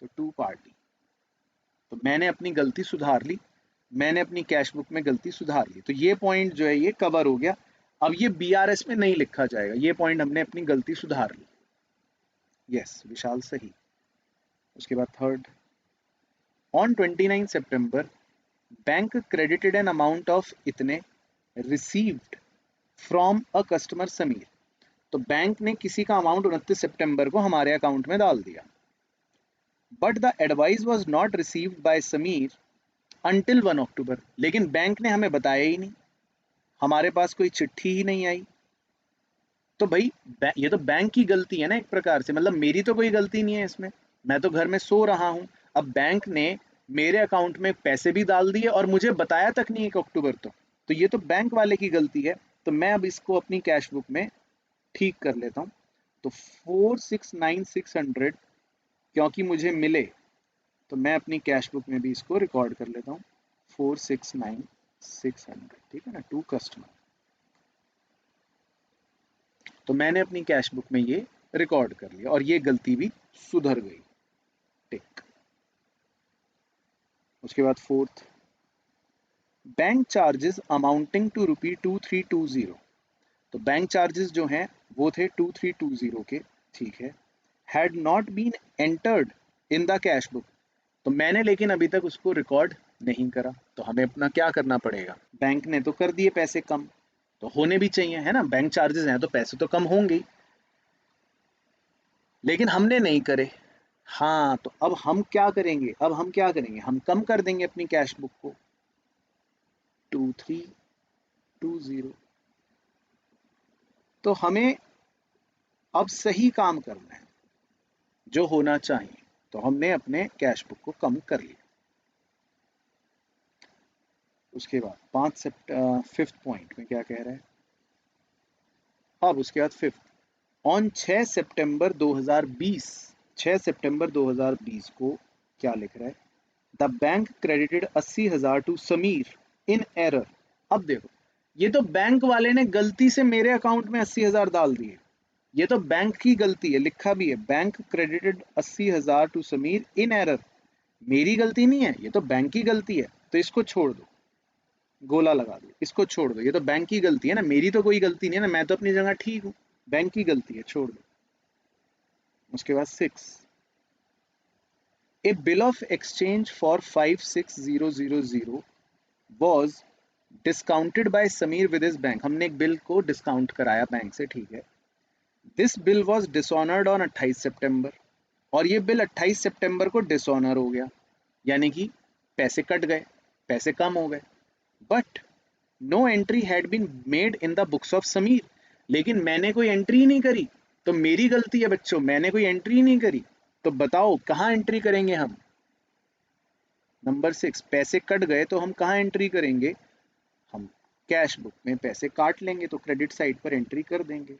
तो टू पार्टी, तो मैंने अपनी गलती सुधार ली, मैंने अपनी कैश बुक में गलती सुधार ली, तो ये पॉइंट जो है ये कवर हो गया। अब ये बीआरएस में नहीं लिखा जाएगा, ये पॉइंट हमने अपनी गलती सुधार ली। यस विशाल, सही। उसके बाद third, on 29 September bank credited an amount of इतने received from a customer Sameer. तो बैंक ने किसी का अमाउंट 29 सितंबर को हमारे अकाउंट में डाल दिया, but the advice was not received by Sameer until 1 अक्टूबर। लेकिन बैंक ने हमें बताया ही नहीं, हमारे पास कोई चिट्ठी ही नहीं आई। तो भाई ये तो बैंक की गलती है ना एक प्रकार से, मतलब मेरी तो कोई गलती नहीं है इसमें, मैं तो घर में सो रहा हूँ। अब बैंक ने मेरे अकाउंट में पैसे भी डाल दिए और मुझे बताया तक नहीं 1 अक्टूबर तो ये तो बैंक वाले की गलती है। तो मैं अब इसको अपनी कैश बुक में ठीक कर लेता हूँ। तो 469,600 क्योंकि मुझे मिले, तो मैं अपनी कैश बुक में भी इसको रिकॉर्ड कर लेता हूँ 469,600, ठीक है ना, टू कस्टमर। तो मैंने अपनी कैश बुक में ये रिकॉर्ड कर लिया और ये गलती भी सुधर गई। टिक। उसके बाद fourth, bank charges amounting to ₹2320। तो बैंक चार्जेस जो हैं वो थे 2320 के, ठीक है। Had not been entered in the cash book. तो मैंने लेकिन अभी तक उसको रिकॉर्ड नहीं करा, तो हमें अपना क्या करना पड़ेगा, बैंक ने तो कर दिए पैसे कम, तो होने भी चाहिए, है ना, बैंक चार्जेस हैं तो पैसे तो कम होंगे ही, लेकिन हमने नहीं करे। हाँ, तो अब हम क्या करेंगे, हम कम कर देंगे अपनी कैश बुक को 2320। तो हमें अब सही काम करना है जो होना चाहिए, तो हमने अपने कैश बुक को कम कर लिया। उसके बाद 5 पॉइंट में क्या कह रहा है, अब उसके बाद फिफ्थ, ऑन 6 सितंबर 2020, 6 सितंबर 2020 को क्या लिख रहा है, the bank credited 80,000 to Sameer in error. अब देखो, ये तो बैंक वाले ने गलती से मेरे अकाउंट में 80,000 डाल दिए, ये तो बैंक की गलती है, लिखा भी है bank credited 80,000 to Sameer in error, मेरी गलती नहीं है, ये तो बैंक की गलती है। तो इसको छोड़ दो, गोला लगा दो, इसको छोड़ दो, ये तो बैंक की गलती है ना, मेरी तो कोई गलती नहीं है ना, मैं तो अपनी जगह ठीक हूँ, बैंक की गलती है, छोड़ दो। उसके बाद 6, a bill of exchange for 56,000 was discounted by Sameer with his bank. हमने एक बिल को डिस्काउंट कराया बैंक से, ठीक है। This bill was dishonoured on 28 सितंबर, और ये बिल 28 सितंबर को डिसऑनर हो गया, यानी कि पैसे कट गए, पैसे कम हो गए। But no entry had been made in the books of Sameer. लेकिन मैंने कोई एंट्री नहीं करी, तो मेरी गलती है बच्चों, मैंने कोई एंट्री नहीं करी। तो बताओ कहाँ एंट्री करेंगे हम। नंबर 6, पैसे कट गए तो हम कहाँ एंट्री करेंगे, हम कैश बुक में पैसे काट लेंगे, तो क्रेडिट साइड पर एंट्री कर देंगे,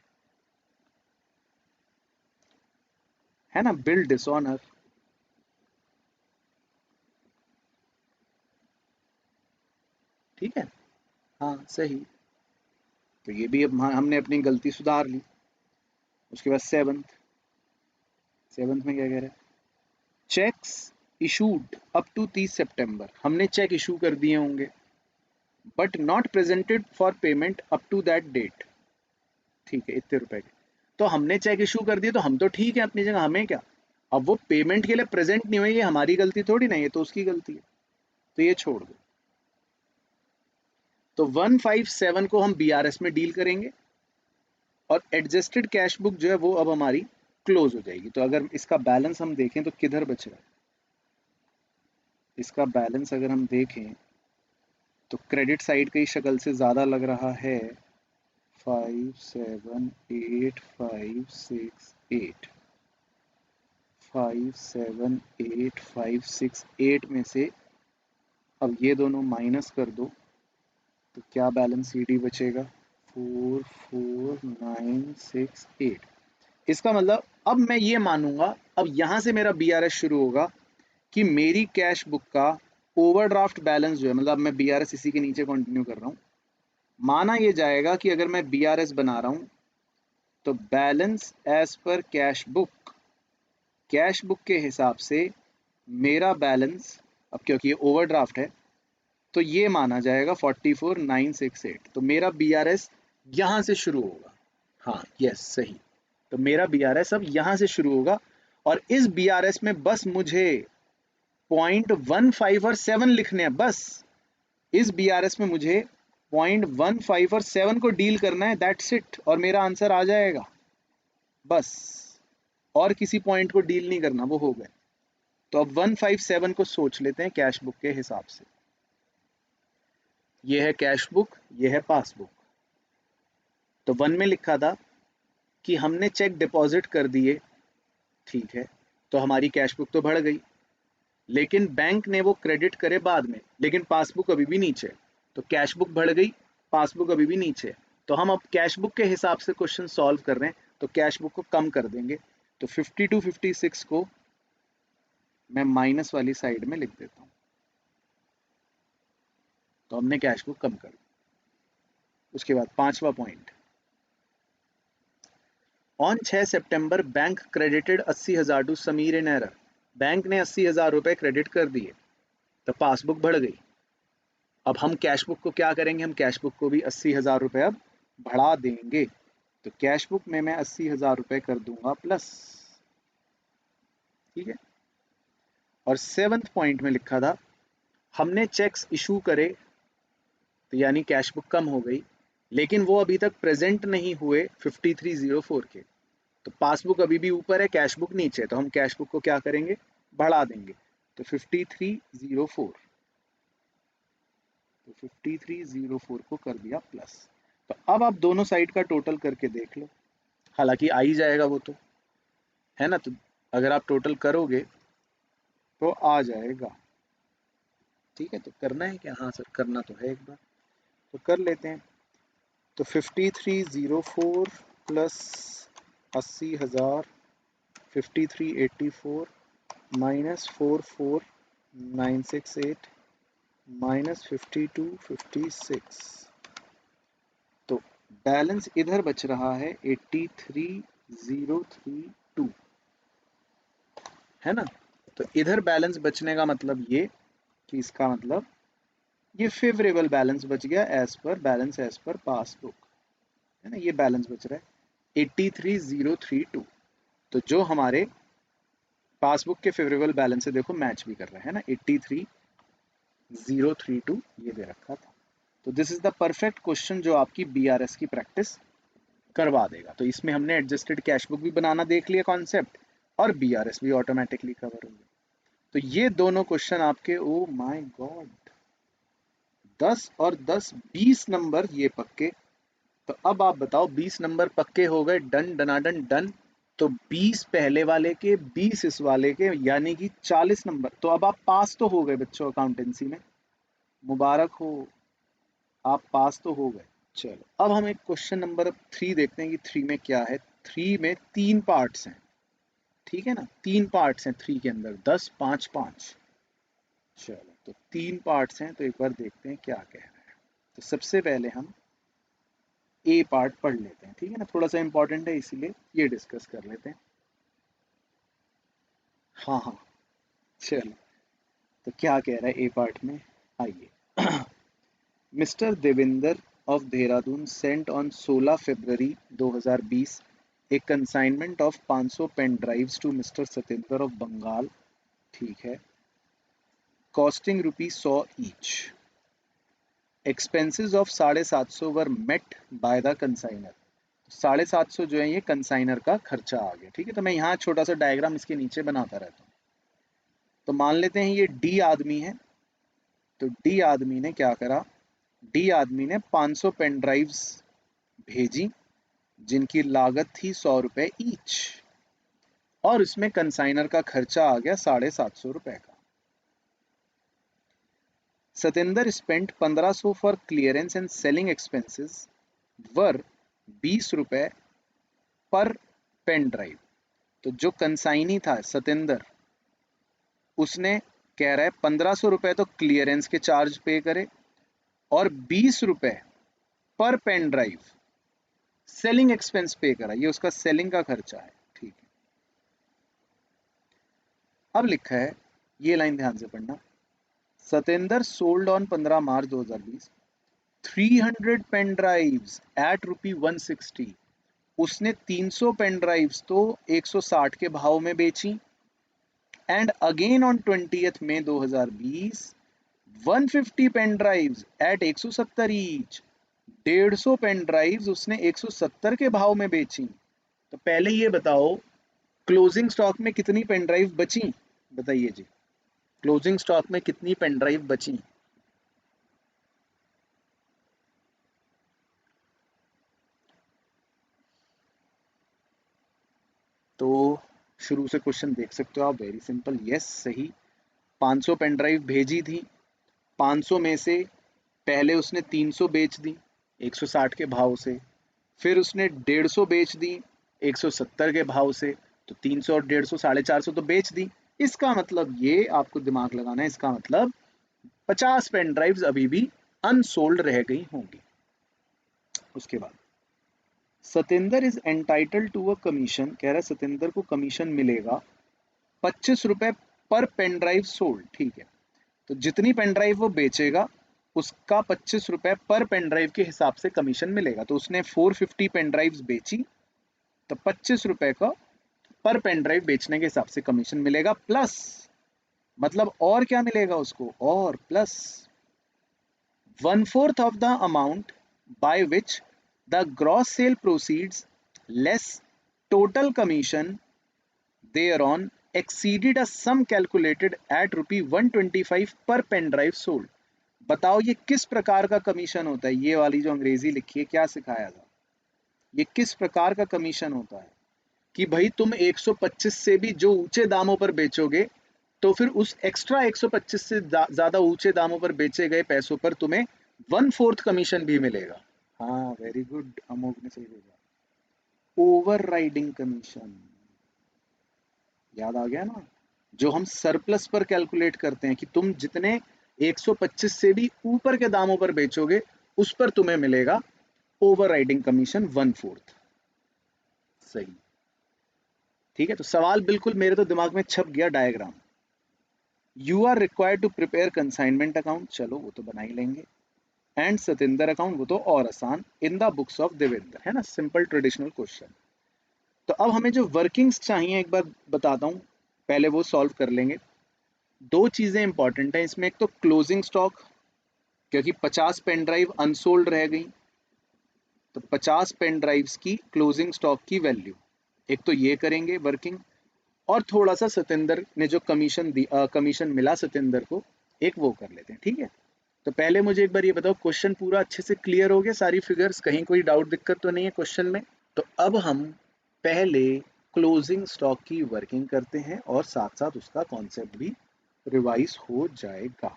है ना, बिल डिसऑनर। ठीक है, हाँ सही। तो ये भी अब हमने अपनी गलती सुधार ली। उसके बाद सेवंथ में क्या कह रहा है, चेक्स इशूड अप टू 30 सितंबर, हमने चेक इशू कर दिए होंगे, but not presented for payment up to that date. ठीक है, इतने रुपए के, तो हमने चेक इशू कर दिए, तो हम तो ठीक है अपनी जगह, हमें क्या, अब वो पेमेंट के लिए प्रेजेंट नहीं हुई, ये हमारी गलती थोड़ी ना, ये तो उसकी गलती है, तो ये छोड़ दो। तो 157 को हम बीआरएस में डील करेंगे और एडजस्टेड कैश बुक जो है वो अब हमारी क्लोज हो जाएगी। तो अगर इसका बैलेंस हम देखें तो किधर बच रहा है, इसका बैलेंस अगर हम देखें तो क्रेडिट साइड की शक्ल से ज़्यादा लग रहा है 578,568 578,568 में से अब ये दोनों माइनस कर दो तो क्या बैलेंस सीडी बचेगा 44,968। इसका मतलब अब मैं ये मानूंगा, अब यहां से मेरा बीआरएस शुरू होगा कि मेरी कैश बुक का ओवरड्राफ्ट बैलेंस जो है, मतलब मैं बीआरएस इसी के नीचे कंटिन्यू कर रहा हूं, माना ये जाएगा कि अगर मैं बीआरएस बना रहा हूं तो बैलेंस एज पर कैश बुक के हिसाब से मेरा बैलेंस, अब क्योंकि ये ओवरड्राफ्ट है तो ये माना जाएगा 44,968। तो मेरा बीआरएस यहां से शुरू होगा। हाँ यस सही। तो मेरा बीआरएस अब यहां से शुरू होगा और इस बीआरएस में बस मुझे 0.15 और 7 लिखने हैं, बस इस बीआरएस में मुझे 0.15 और 7 को डील करना है, दैट्स इट, और मेरा आंसर आ जाएगा बस। और किसी पॉइंट को डील नहीं करना, वो हो गए। तो अब 157 को सोच लेते हैं कैश बुक के हिसाब से। ये है कैश बुक, ये है पासबुक। तो 1 में लिखा था कि हमने चेक डिपॉजिट कर दिए, ठीक है, तो हमारी कैश बुक तो बढ़ गई, लेकिन बैंक ने वो क्रेडिट करे बाद में, लेकिन पासबुक अभी भी नीचे, तो कैश बुक बढ़ गई, पासबुक अभी भी नीचे। तो हम अब कैश बुक के हिसाब से क्वेश्चन सॉल्व कर रहे हैं, तो कैश बुक को कम कर देंगे। तो 52 56 को मैं माइनस वाली साइड में लिख देता हूँ। तो हमने कैश बुक कम कर दी। उसके बाद 5वां point, on 6 September bank credited 80,000 to Sameer in error. Bank ने 80,000 रुपए क्रेडिट कर दिए, तो पासबुक बढ़ गई। अब हम कैश बुक को क्या करेंगे, हम कैश बुक को भी 80,000 रुपए अब बढ़ा देंगे। तो कैश बुक में मैं 80,000 रुपए कर दूंगा प्लस, ठीक है। और 7th पॉइंट में लिखा था हमने चेक्स इशू करे, तो यानी कैश बुक कम हो गई, लेकिन वो अभी तक प्रेजेंट नहीं हुए 5304 के। तो पासबुक अभी भी ऊपर है, कैश बुक नीचे, तो हम कैश बुक को क्या करेंगे, बढ़ा देंगे। तो 5304, तो 5304 को कर दिया प्लस। तो अब आप दोनों साइड का टोटल करके देख लो, हालांकि आ ही जाएगा वो तो, है ना। तो अगर आप टोटल करोगे तो आ जाएगा, ठीक है। तो करना है क्या, हाँ सर करना तो है, एक बार तो कर लेते हैं। तो 5304 प्लस 80,000, 5384 माइनस 44,968 माइनस 5256। तो बैलेंस इधर बच रहा है 83,032, है ना। तो इधर बैलेंस बचने का मतलब ये कि इसका मतलब ये फेवरेबल बैलेंस बच गया एज पर बैलेंस एज पर पासबुक, है ना। ये बैलेंस बच रहा है 83,032। तो जो हमारे पासबुक के फेवरेबल बैलेंस से देखो मैच भी कर रहा है ना, 83,032 ये दे रखा था। तो this is the perfect question जो आपकी बीआरएस की प्रैक्टिस करवा देगा। तो इसमें हमने एडजस्टेड कैश बुक भी बनाना देख लिया कॉन्सेप्ट, और बीआरएस भी ऑटोमेटिकली कवर होंगे। तो ये दोनों क्वेश्चन आपके, ओ माय गॉड, 10 और 10 20 नंबर ये पक्के। तो अब आप बताओ, 20 नंबर पक्के हो गए, डन डनाडन डन। तो 20 पहले वाले के, 20 इस वाले के, यानी कि 40 नंबर। तो अब आप पास तो हो गए बच्चों, अकाउंटेंसी में मुबारक हो, आप पास तो हो गए। चलो अब हम एक क्वेश्चन नंबर 3 देखते हैं कि 3 में क्या है। 3 में 3 पार्ट्स हैं, ठीक है ना, 3 पार्ट्स हैं 3 के अंदर, 10 5 5। चलो तो 3 पार्ट्स हैं, तो एक बार देखते हैं क्या कह रहा है। तो सबसे पहले हम ए पार्ट पढ़ लेते हैं, ठीक है ना, थोड़ा सा इंपॉर्टेंट है इसीलिए ये डिस्कस कर लेते हैं। हाँ हाँ चलो, तो क्या कह रहा है ए पार्ट में, आइए। Mister Devinder of Dehradun sent on 16 February 2020 a consignment of 500 pen drives to mister Satendra of Bengal, ठीक है, costing ₹100 each. Expenses of 750 were met by the consignor. 750 जो है ये कंसाइनर का खर्चा आ गया, ठीक है। तो मैं यहाँ छोटा सा डायग्राम इसके नीचे बनाता रहता हूँ। तो मान लेते हैं ये डी आदमी है, तो डी आदमी ने क्या करा, डी आदमी ने 500 पेन ड्राइव्स भेजी जिनकी लागत थी ₹100 ईच, और इसमें कंसाइनर का खर्चा आ गया ₹750 का। Satendra spent 1500 for clearance and selling expenses were ₹20 per pen drive. तो जो कंसाइनी था सतेंद्र, उसने कह रहा है ₹1500 तो क्लियरेंस के चार्ज पे करे और ₹20 per pen drive selling expense पे करा, ये उसका सेलिंग का खर्चा है, ठीक है। अब लिखा है, ये लाइन ध्यान से पढ़ना, Satendra sold on 15 March 2020 300 pen drives at ₹160। उसने 300 पेन ड्राइव्स तो 160 के भाव में बेची। And again on 20th May 2020 150 pen drives at 170 each. 150 pen drives उसने 170 के भाव में बेची। तो पहले ये बताओ, क्लोजिंग स्टॉक में कितनी पेन ड्राइव बची, बताइए जी, क्लोजिंग स्टॉक में कितनी पेन ड्राइव बची। तो शुरू से क्वेश्चन देख सकते हो आप, वेरी सिंपल, यस सही। 500 पेन ड्राइव भेजी थी, 500 में से पहले उसने 300 बेच दी 160 के भाव से, फिर उसने 150 बेच दी 170 के भाव से। तो 300 और 150 450 तो बेच दी। इसका मतलब ये आपको दिमाग लगाना है, इसका मतलब 50 पेन ड्राइव्स अभी भी अनसोल्ड रह गई होंगी। उसके बाद Satendra is entitle to a commission, कह रहा है सतेंद्र को कमीशन मिलेगा ₹25 पर पेन ड्राइव सोल्ड, ठीक है। तो जितनी पेन ड्राइव वो बेचेगा उसका ₹25 पर पेन ड्राइव के हिसाब से कमीशन मिलेगा। तो उसने 450 पेन ड्राइव्स बेची, तो ₹25 का पर पेन ड्राइव बेचने के हिसाब से कमीशन मिलेगा, प्लस मतलब और क्या मिलेगा उसको, और plus 1/4 of the amount by which the gross sale proceeds less total commission thereon exceeded a sum calculated at ₹125 per pen drive sold। बताओ ये किस प्रकार का कमीशन होता है, ये वाली जो अंग्रेजी लिखी है क्या सिखाया था, ये किस प्रकार का कमीशन होता है कि भाई तुम 125 से भी जो ऊंचे दामों पर बेचोगे, तो फिर उस एक्स्ट्रा 125 से ज्यादा ऊंचे दामों पर बेचे गए पैसों पर तुम्हें 1/4 कमीशन भी मिलेगा। हाँ वेरी गुड, अमोक ने सही बोला, ओवर राइडिंग कमीशन, याद आ गया ना, जो हम सरप्लस पर कैलकुलेट करते हैं कि तुम जितने 125 से भी ऊपर के दामों पर बेचोगे उस पर तुम्हें मिलेगा ओवर राइडिंग कमीशन 1/4। सही, ठीक है। तो सवाल बिल्कुल मेरे तो दिमाग में छप गया diagram. You are required to prepare consignment account, चलो वो तो बना ही लेंगे। एंड सतेंद्र अकाउंट, वो तो और आसान, इन द बुक्स ऑफ देवेंद्र, है ना, सिंपल ट्रेडिशनल क्वेश्चन। तो अब हमें जो वर्किंग्स चाहिए एक बार बताता हूँ, पहले वो सॉल्व कर लेंगे। दो चीजें इंपॉर्टेंट है इसमें, एक तो क्लोजिंग स्टॉक, क्योंकि 50 पेन ड्राइव अनसोल्ड रह गई, तो 50 पेन ड्राइव्स की क्लोजिंग स्टॉक की वैल्यू, एक तो ये करेंगे वर्किंग, और थोड़ा सा सतेंद्र ने जो कमीशन दी, कमीशन मिला सतेंद्र को, एक वो कर लेते हैं, ठीक है। तो पहले मुझे एक बार ये बताओ, क्वेश्चन पूरा अच्छे से क्लियर हो गया, सारी फिगर्स, कहीं कोई डाउट दिक्कत तो नहीं है क्वेश्चन में। तो अब हम पहले क्लोजिंग स्टॉक की वर्किंग करते हैं और साथ साथ उसका कॉन्सेप्ट भी रिवाइज हो जाएगा।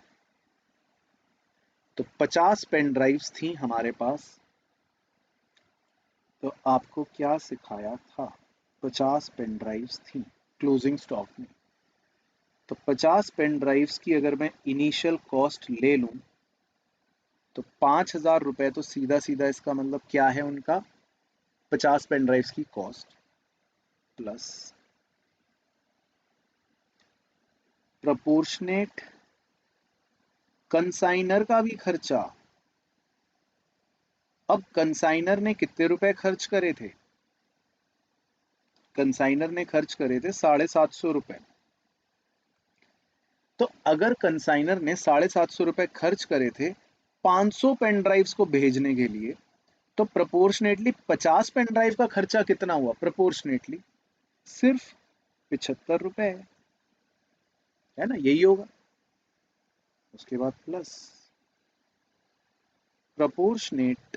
तो 50 पेन ड्राइव्स थी हमारे पास, तो आपको क्या सिखाया था, 50 पेन ड्राइव्स थी क्लोजिंग स्टॉक में। तो 50 पेन ड्राइव्स की अगर मैं इनिशियल कॉस्ट ले लूं, तो ₹5000 तो सीधा सीधा इसका मतलब क्या है उनका, 50 पेन ड्राइव्स की कॉस्ट प्लस प्रोपोर्शनेट कंसाइनर का भी खर्चा। अब कंसाइनर ने कितने रुपए खर्च करे थे, कंसाइनर ने खर्च करे थे 750 रुपए। तो अगर कंसाइनर ने 750 रुपए खर्च करे थे 500 पेन ड्राइव्स को भेजने के लिए, तो प्रोपोर्शनेटली 50 पेन ड्राइव का खर्चा कितना हुआ? प्रोपोर्शनेटली सिर्फ 75 रुपए है ना, यही होगा। उसके बाद प्लस प्रोपोर्शनेट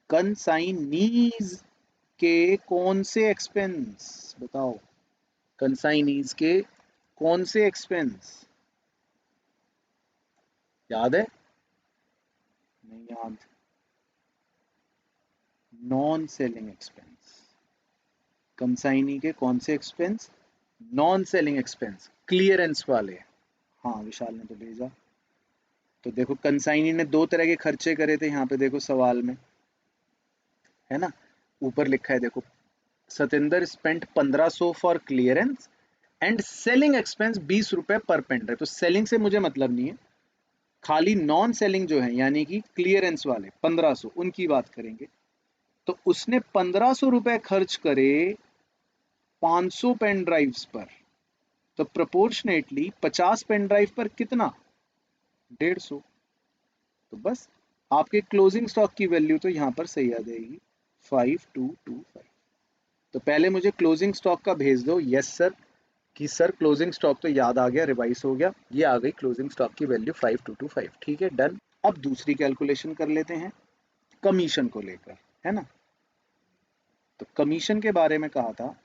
कंसाइनीज के कौन से एक्सपेंस, बताओ कंसाइनीज के कौन से एक्सपेंस याद है? नहीं याद। Non selling expense. कंसाइनी के कौन से expense? Non selling expense, clearance वाले। हाँ विशाल ने तो भेजा। तो देखो कंसाइनी ने दो तरह के खर्चे करे थे यहाँ पे, देखो सवाल में है ना, ऊपर लिखा है देखो, Satendra spent 1500 for clearance and selling expense 20 रुपए पर पेन ड्राइव। तो सेलिंग से मुझे मतलब नहीं है, खाली नॉन सेलिंग जो है यानी कि क्लियरेंस वाले 1500 उनकी बात करेंगे। तो उसने 1500 रुपए खर्च करे 500 पेन ड्राइव्स पर, तो प्रोपोर्शनेटली 50 पेन ड्राइव पर कितना? 150। तो बस आपके क्लोजिंग स्टॉक की वैल्यू तो यहाँ पर सही आ जाएगी 5225। तो पहले मुझे क्लोजिंग स्टॉक का भेज दो यस सर, कि सर क्लोजिंग स्टॉक तो याद आ गया, रिवाइज हो गया, ये आ गई क्लोजिंग स्टॉक की वैल्यू 5225। ठीक है डन। अब दूसरी कैलकुलेशन कर लेते हैं कमीशन को लेकर, है ना। तो कमीशन के बारे में कहा था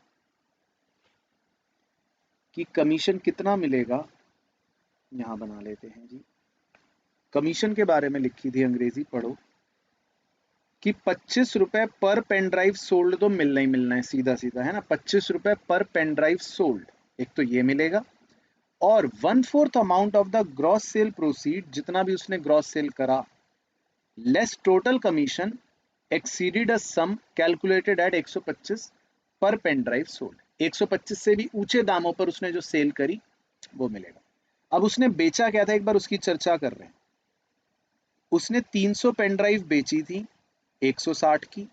कि कमीशन कितना मिलेगा, यहां बना लेते हैं जी। कमीशन के बारे में लिखी थी अंग्रेजी, पढ़ो कि 25 रुपए पर पेन ड्राइव सोल्ड, तो मिलना ही मिलना है सीधा सीधा, है ना। 25 रुपए पर पेन ड्राइव सोल्ड, एक तो ये मिलेगा, और 1/4 amount of the gross sale proceed, जितना भी उसने ग्रॉस सेल करा, less total commission exceeded a sum calculated at 125 per pen drive sold. 125 से भी ऊंचे दामों पर उसने जो सेल करी वो मिलेगा। अब उसने बेचा क्या था, एक बार उसकी चर्चा कर रहे हैं। उसने 300 पेन ड्राइव बेची थी 160 की,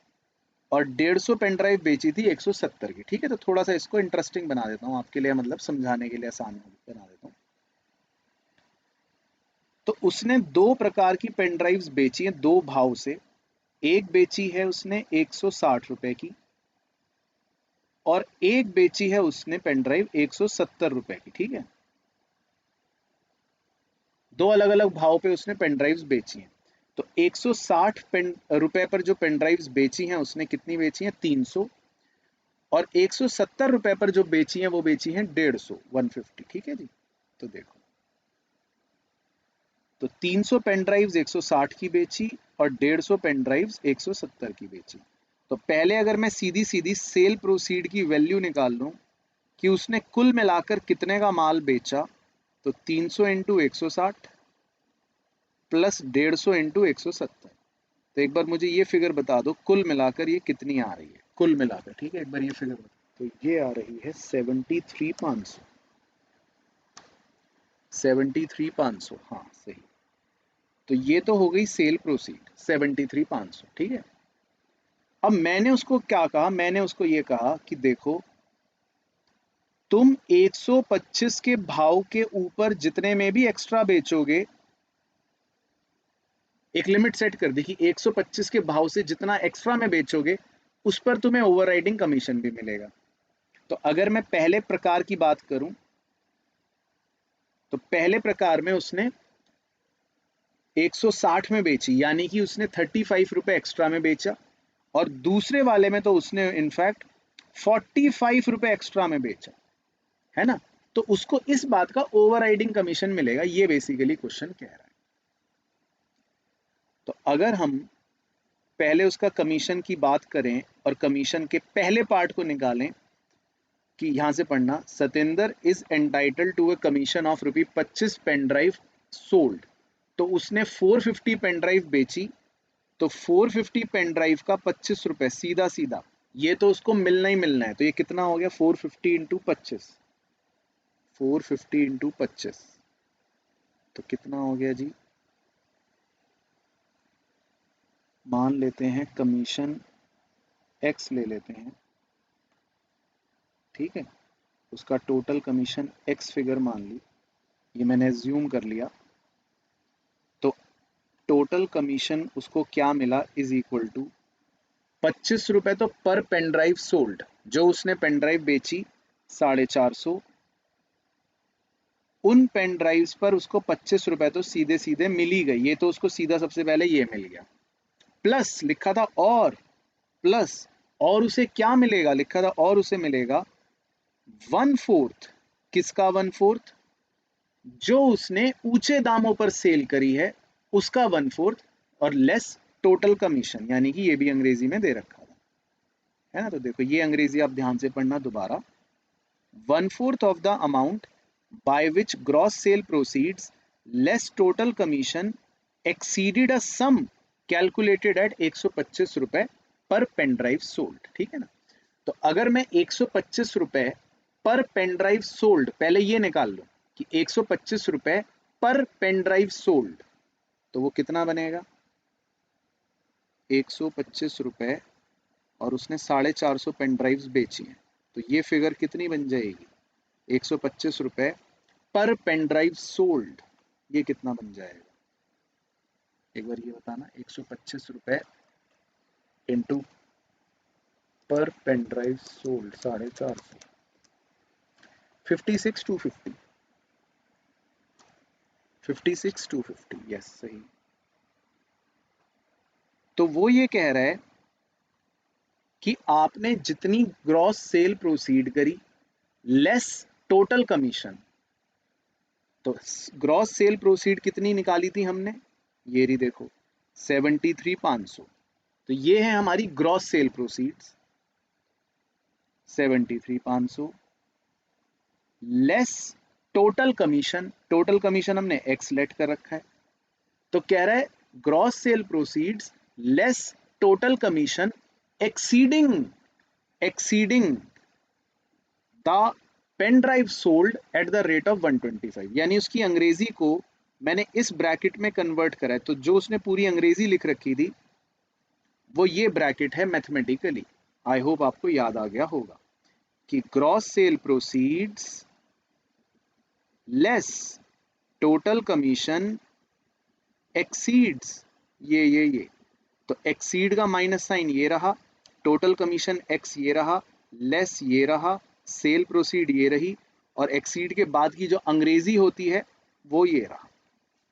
और 150 पेन ड्राइव बेची थी 170 की। ठीक है, तो थोड़ा सा इसको इंटरेस्टिंग बना देता हूँ आपके लिए, मतलब समझाने के लिए आसान बना देता हूँ। तो उसने दो प्रकार की पेन ड्राइव्स बेची हैं दो भाव से। एक बेची है उसने 160 रुपए की, और एक बेची है उसने पेन ड्राइव 170 रुपए की। ठीक है, दो अलग अलग भाव पे उसने पेन ड्राइव्स बेची हैं। तो 160 पेन रुपए पर जो पेन ड्राइव्स बेची हैं उसने कितनी बेची हैं? 300। और 170 रुपए पर जो बेची हैं वो बेची हैं 150, 150। ठीक है जी। तो देखो, तो 300 पेन ड्राइव्स 160 की बेची, और 150 पेन ड्राइव्स 170 की बेची। तो पहले अगर मैं सीधी सीधी सेल प्रोसीड की वैल्यू निकाल लूं कि उसने कुल मिलाकर कितने का माल बेचा, तो 300 इंटू 160 प्लस 150 इंटू 170। तो एक बार मुझे ये फिगर बता दो, कुल मिलाकर ये कितनी आ रही है, कुल मिलाकर। ठीक है, एक बार ये फिगर बता। तो ये आ रही है 73,500। 73,500, हाँ सही। तो ये तो हो गई सेल प्रोसीड 73,500। ठीक है, अब मैंने उसको क्या कहा, मैंने उसको ये कहा कि देखो तुम 125 के भाव के ऊपर जितने में भी एक्स्ट्रा बेचोगे, एक लिमिट सेट कर दी कि 125 के भाव से जितना एक्स्ट्रा में बेचोगे उस पर तुम्हें ओवरराइडिंग कमीशन भी मिलेगा। तो अगर मैं पहले प्रकार की बात करूं, तो पहले प्रकार में उसने 160 में बेची, यानी कि उसने 35 रुपए एक्स्ट्रा में बेचा, और दूसरे वाले में तो उसने इनफैक्ट 45 रुपए एक्स्ट्रा में बेचा, है ना। तो उसको इस बात का ओवरराइडिंग कमीशन मिलेगा, ये बेसिकली क्वेश्चन कह रहा है। तो अगर हम पहले उसका कमीशन की बात करें और कमीशन के पहले पार्ट को निकालें, कि यहां से पढ़ना, Satendra is entitle to a commission of ₹25 pen drive sold. तो उसने 450 पेन ड्राइव बेची, तो 450 पेन ड्राइव का 25 रुपए सीधा सीधा, ये तो उसको मिलना ही मिलना है। तो ये कितना हो गया? 450 इंटू 25, 450 इंटू 25, तो कितना हो गया जी? मान लेते हैं कमीशन x ले लेते हैं, ठीक है, उसका टोटल कमीशन एक्स फिगर मान ली, ये मैंने एज्यूम कर लिया, तो टोटल कमीशन उसको क्या मिला इज इक्वल टू 25 रुपए तो पर पेन ड्राइव सोल्ड, जो उसने पेन ड्राइव बेची 450, उन पेन ड्राइव्स पर उसको 25 रुपए तो सीधे सीधे मिल ही गई, ये तो उसको सीधा सबसे पहले ये मिल गया, प्लस लिखा था और, प्लस और उसे क्या मिलेगा, लिखा था और उसे मिलेगा 1/4, किसका 1/4, जो उसने ऊंचे दामों पर सेल करी है उसका 1/4, और लेस टोटल कमीशन, यानी कि ये भी अंग्रेजी में दे रखा था, है ना। तो देखो ये अंग्रेजी आप ध्यान से पढ़ना दोबारा, 1/4 of the amount by which gross sale proceeds less total commission exceeded a sum calculated at 125 रुपए पर पेन ड्राइव सोल्ड, ठीक है ना। तो अगर मैं 125 रुपए पर पेन ड्राइव सोल्ड, पहले ये निकाल लो कि 125 रुपए पर पेन ड्राइव सोल्ड, तो वो कितना बनेगा, 125 रुपए और उसने 450 पेन ड्राइव्स बेची हैं, तो ये फिगर कितनी बन जाएगी, 125 रुपए पर पेन ड्राइव सोल्ड, ये कितना बन जाएगा, एक बार ये बताना, 125 रुपए इंटू पर पेन ड्राइव सोल्ड 450, 56,250, 56,250, यस सही। तो वो ये कह रहा है कि आपने जितनी ग्रॉस सेल प्रोसीड करी लेस टोटल कमीशन, तो ग्रॉस सेल प्रोसीड कितनी निकाली थी हमने, ये रही देखो 73,500, तो ये है हमारी gross sale proceeds 73,500 less total commission, total commission हमने एक्स लेट कर रखा है, तो कह रहा है gross sale proceeds less total commission exceeding exceeding the pen drive sold at the rate of 125, यानी उसकी अंग्रेजी को मैंने इस ब्रैकेट में कन्वर्ट करा है, तो जो उसने पूरी अंग्रेजी लिख रखी थी वो ये ब्रैकेट है मैथमेटिकली, आई होप आपको याद आ गया होगा कि gross sale proceeds less total commission exceeds, ये तो एक्सीड का माइनस साइन ये रहा, टोटल कमीशन एक्स ये रहा, लेस ये रहा, सेल प्रोसीड ये रही, और एक्सीड के बाद की जो अंग्रेजी होती है वो ये रहा,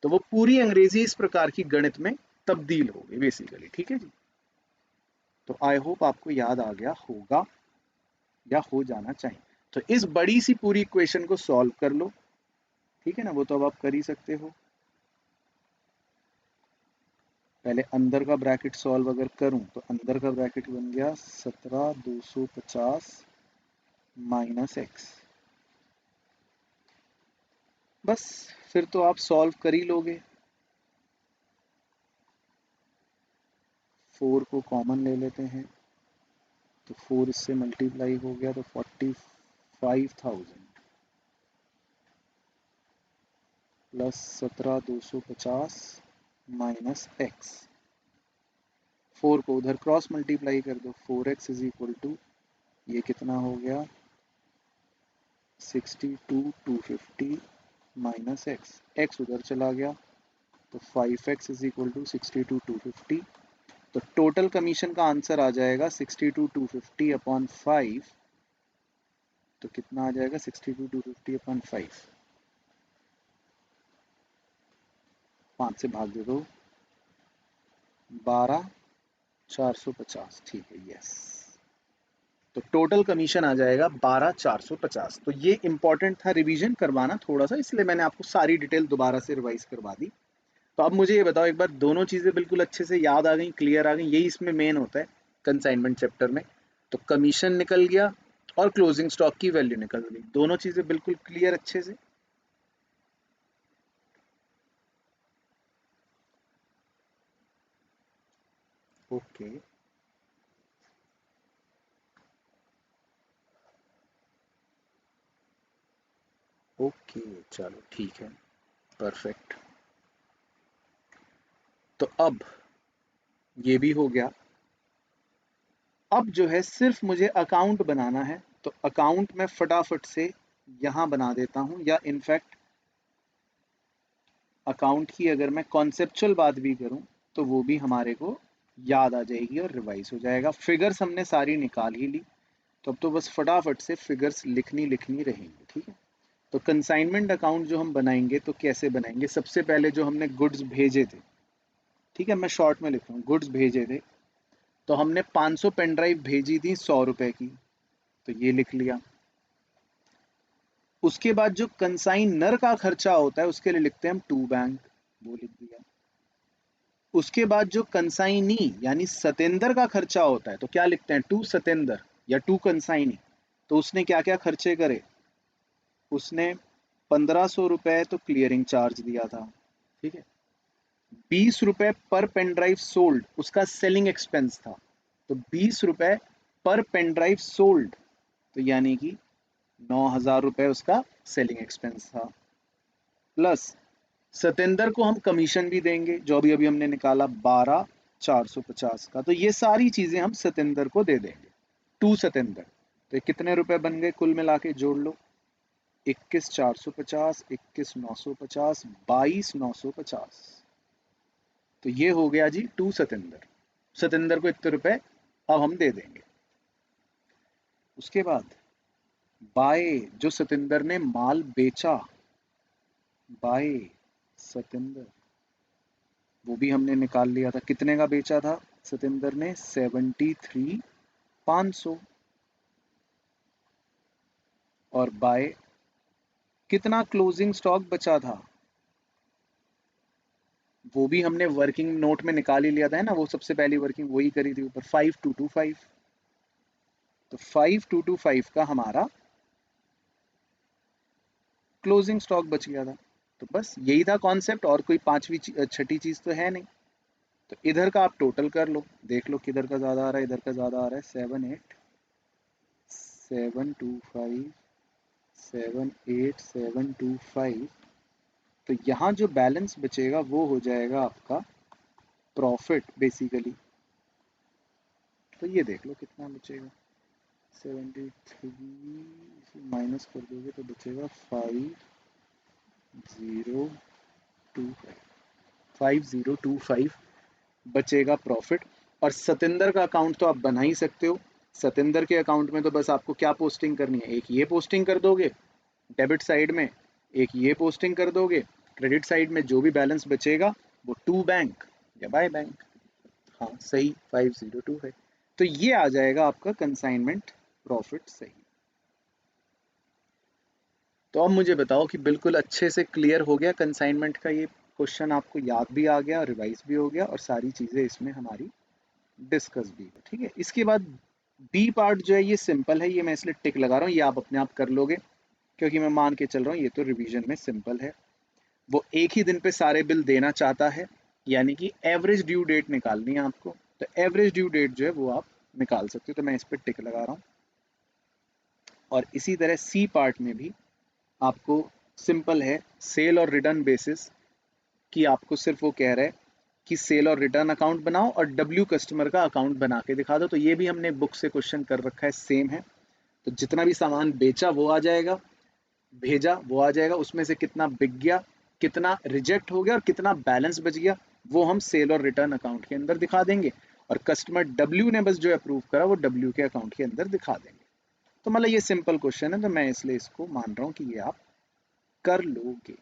तो वो पूरी अंग्रेजी इस प्रकार की गणित में तब्दील हो गई बेसिकली, ठीक है जी। तो आई होप आपको याद आ गया होगा या हो जाना चाहिए। तो इस बड़ी सी पूरी इक्वेशन को सॉल्व कर लो, ठीक है ना, वो तो अब आप कर ही सकते हो। पहले अंदर का ब्रैकेट सॉल्व अगर करूं तो अंदर का ब्रैकेट बन गया 17,250 माइनस एक्स, बस फिर तो आप सॉल्व कर ही लोगे, 4 को कॉमन ले लेते हैं, तो 4 इससे मल्टीप्लाई हो गया तो 45,000 प्लस 17,250 माइनस एक्स, 4 को उधर क्रॉस मल्टीप्लाई कर दो, 4x इज इक्वल टू ये कितना हो गया 62,250 माइनस एक्स, एक्स उधर चला गया तो 5x इज इक्वल टू 62,250, तो टोटल कमीशन का आंसर आ जाएगा 62,250 अपॉन 5, तो कितना आ जाएगा 62,250 अपॉन 5, 5 से भाग दे दो 12,450, ठीक है यस। तो टोटल कमीशन आ जाएगा 12,450। तो ये इंपॉर्टेंट था रिवीजन करवाना थोड़ा सा, इसलिए मैंने आपको सारी डिटेल दोबारा से रिवाइज करवा दी। तो अब मुझे ये बताओ एक बार, दोनों चीज़ें बिल्कुल अच्छे से याद आ गई, क्लियर आ गई, यही इसमें मेन होता है कंसाइनमेंट चैप्टर में। तो कमीशन निकल गया और क्लोजिंग स्टॉक की वैल्यू निकल गई, दोनों चीज़ें बिल्कुल क्लियर अच्छे से। ओके ओके, चलो ठीक है, परफेक्ट। तो अब ये भी हो गया, अब जो है सिर्फ मुझे अकाउंट बनाना है, तो अकाउंट में फटाफट से यहां बना देता हूं, या इनफैक्ट अकाउंट की अगर मैं कॉन्सेप्चुअल बात भी करूं तो वो भी हमारे को याद आ जाएगी और रिवाइज हो जाएगा। फिगर्स हमने सारी निकाल ही ली, तो अब तो बस फटाफट से फिगर्स लिखनी रहेंगी, ठीक है। तो कंसाइनमेंट अकाउंट जो हम बनाएंगे तो कैसे बनाएंगे, सबसे पहले जो हमने गुड्स भेजे थे, ठीक है, मैं शॉर्ट में लिख रहा हूँ, गुड्स भेजे थे, तो हमने 500 पेन ड्राइव भेजी थी 100 रुपए की, तो ये लिख लिया। उसके बाद जो कंसाइनर का खर्चा होता है उसके लिए लिखते हैं हम टू बैंक, वो लिख दिया। उसके बाद जो कंसाइनी यानी सतेंद्र का खर्चा होता है तो क्या लिखते हैं, टू सतेंद्र या टू कंसाइनी। तो उसने क्या क्या खर्चे करे, उसने 1500 रुपए तो क्लियरिंग चार्ज दिया था, ठीक है। 20 रुपए पर पेन ड्राइव सोल्ड उसका सेलिंग एक्सपेंस था, तो 20 रुपए पर पेन ड्राइव सोल्ड, तो यानी कि 9000 रुपए उसका सेलिंग एक्सपेंस था। प्लस सतेंद्र को हम कमीशन भी देंगे जो अभी अभी हमने निकाला 12450 का, तो ये सारी चीजें हम सतेंद्र को दे देंगे, टू सतेंद्र। तो ये कितने रुपए बन गए कुल मिला के, जोड़ लो, 21450, 21950, 22950। तो ये हो गया जी टू सतेंद्र। सतेंद्र को इतने रुपए अब हम दे देंगे। उसके बाद बाय जो सतेंद्र ने माल बेचा, बाय सतेंद्र, वो भी हमने निकाल लिया था, कितने का बेचा था सतेंद्र ने, 73,500। और बाय कितना क्लोजिंग स्टॉक बचा था, वो भी हमने वर्किंग नोट में निकाल ही लिया था, है ना, वो सबसे पहली वर्किंग वही करी थी ऊपर, 5225। तो 5225 का हमारा क्लोजिंग स्टॉक बच गया था। तो बस यही था कॉन्सेप्ट, और कोई पांचवी छठी चीज तो है नहीं। तो इधर का आप टोटल कर लो, देख लो किधर का ज्यादा आ रहा है, इधर का ज्यादा आ रहा है, 78725, 78725। तो यहाँ जो बैलेंस बचेगा वो हो जाएगा आपका प्रॉफिट बेसिकली। तो ये देख लो कितना बचेगा, 73 माइनस कर दोगे तो बचेगा 5025 बचेगा प्रॉफिट। और सतेंद्र का अकाउंट तो आप बना ही सकते हो। सतेंद्र के अकाउंट में तो बस आपको क्या पोस्टिंग करनी है, एक ये पोस्टिंग कर दोगे डेबिट साइड में, एक ये पोस्टिंग कर दोगे क्रेडिट साइड में, जो भी बैलेंस बचेगा वो टू बैंक या बाय बैंक। हाँ सही, 502 है। तो ये आ जाएगा आपका कंसाइनमेंट प्रॉफिट, सही। तो अब मुझे बताओ कि बिल्कुल अच्छे से क्लियर हो गया कंसाइनमेंट का ये क्वेश्चन, आपको याद भी आ गया, रिवाइज भी हो गया, और सारी चीजें इसमें हमारी डिस्कस भी हो, ठीक है। इसके बाद बी पार्ट जो है ये सिंपल है, ये मैं इसलिए टिक लगा रहा हूँ, ये आप अपने आप कर लोगे क्योंकि मैं मान के चल रहा हूँ ये तो रिवीजन में सिंपल है। वो एक ही दिन पे सारे बिल देना चाहता है, यानी कि एवरेज ड्यू डेट निकालनी है आपको, तो एवरेज ड्यू डेट जो है वो आप निकाल सकते हो, तो मैं इस पर टिक लगा रहा हूँ। और इसी तरह सी पार्ट में भी आपको सिंपल है, सेल और रिटर्न बेसिस कि आपको सिर्फ वो कह रहा है कि सेल और रिटर्न अकाउंट बनाओ और डब्ल्यू कस्टमर का अकाउंट बना के दिखा दो, तो ये भी हमने बुक से क्वेश्चन कर रखा है, सेम है। तो जितना भी सामान बेचा वो आ जाएगा, भेजा वो आ जाएगा, उसमें से कितना बिक गया, कितना रिजेक्ट हो गया और कितना बैलेंस बच गया, वो हम सेल और रिटर्न अकाउंट के अंदर दिखा देंगे। और कस्टमर डब्ल्यू ने बस जो अप्रूव करा वो डब्ल्यू के अकाउंट के अंदर दिखा देंगे। तो मतलब ये सिंपल क्वेश्चन है, तो मैं इसलिए इसको मान रहा हूँ कि ये आप कर लोगे।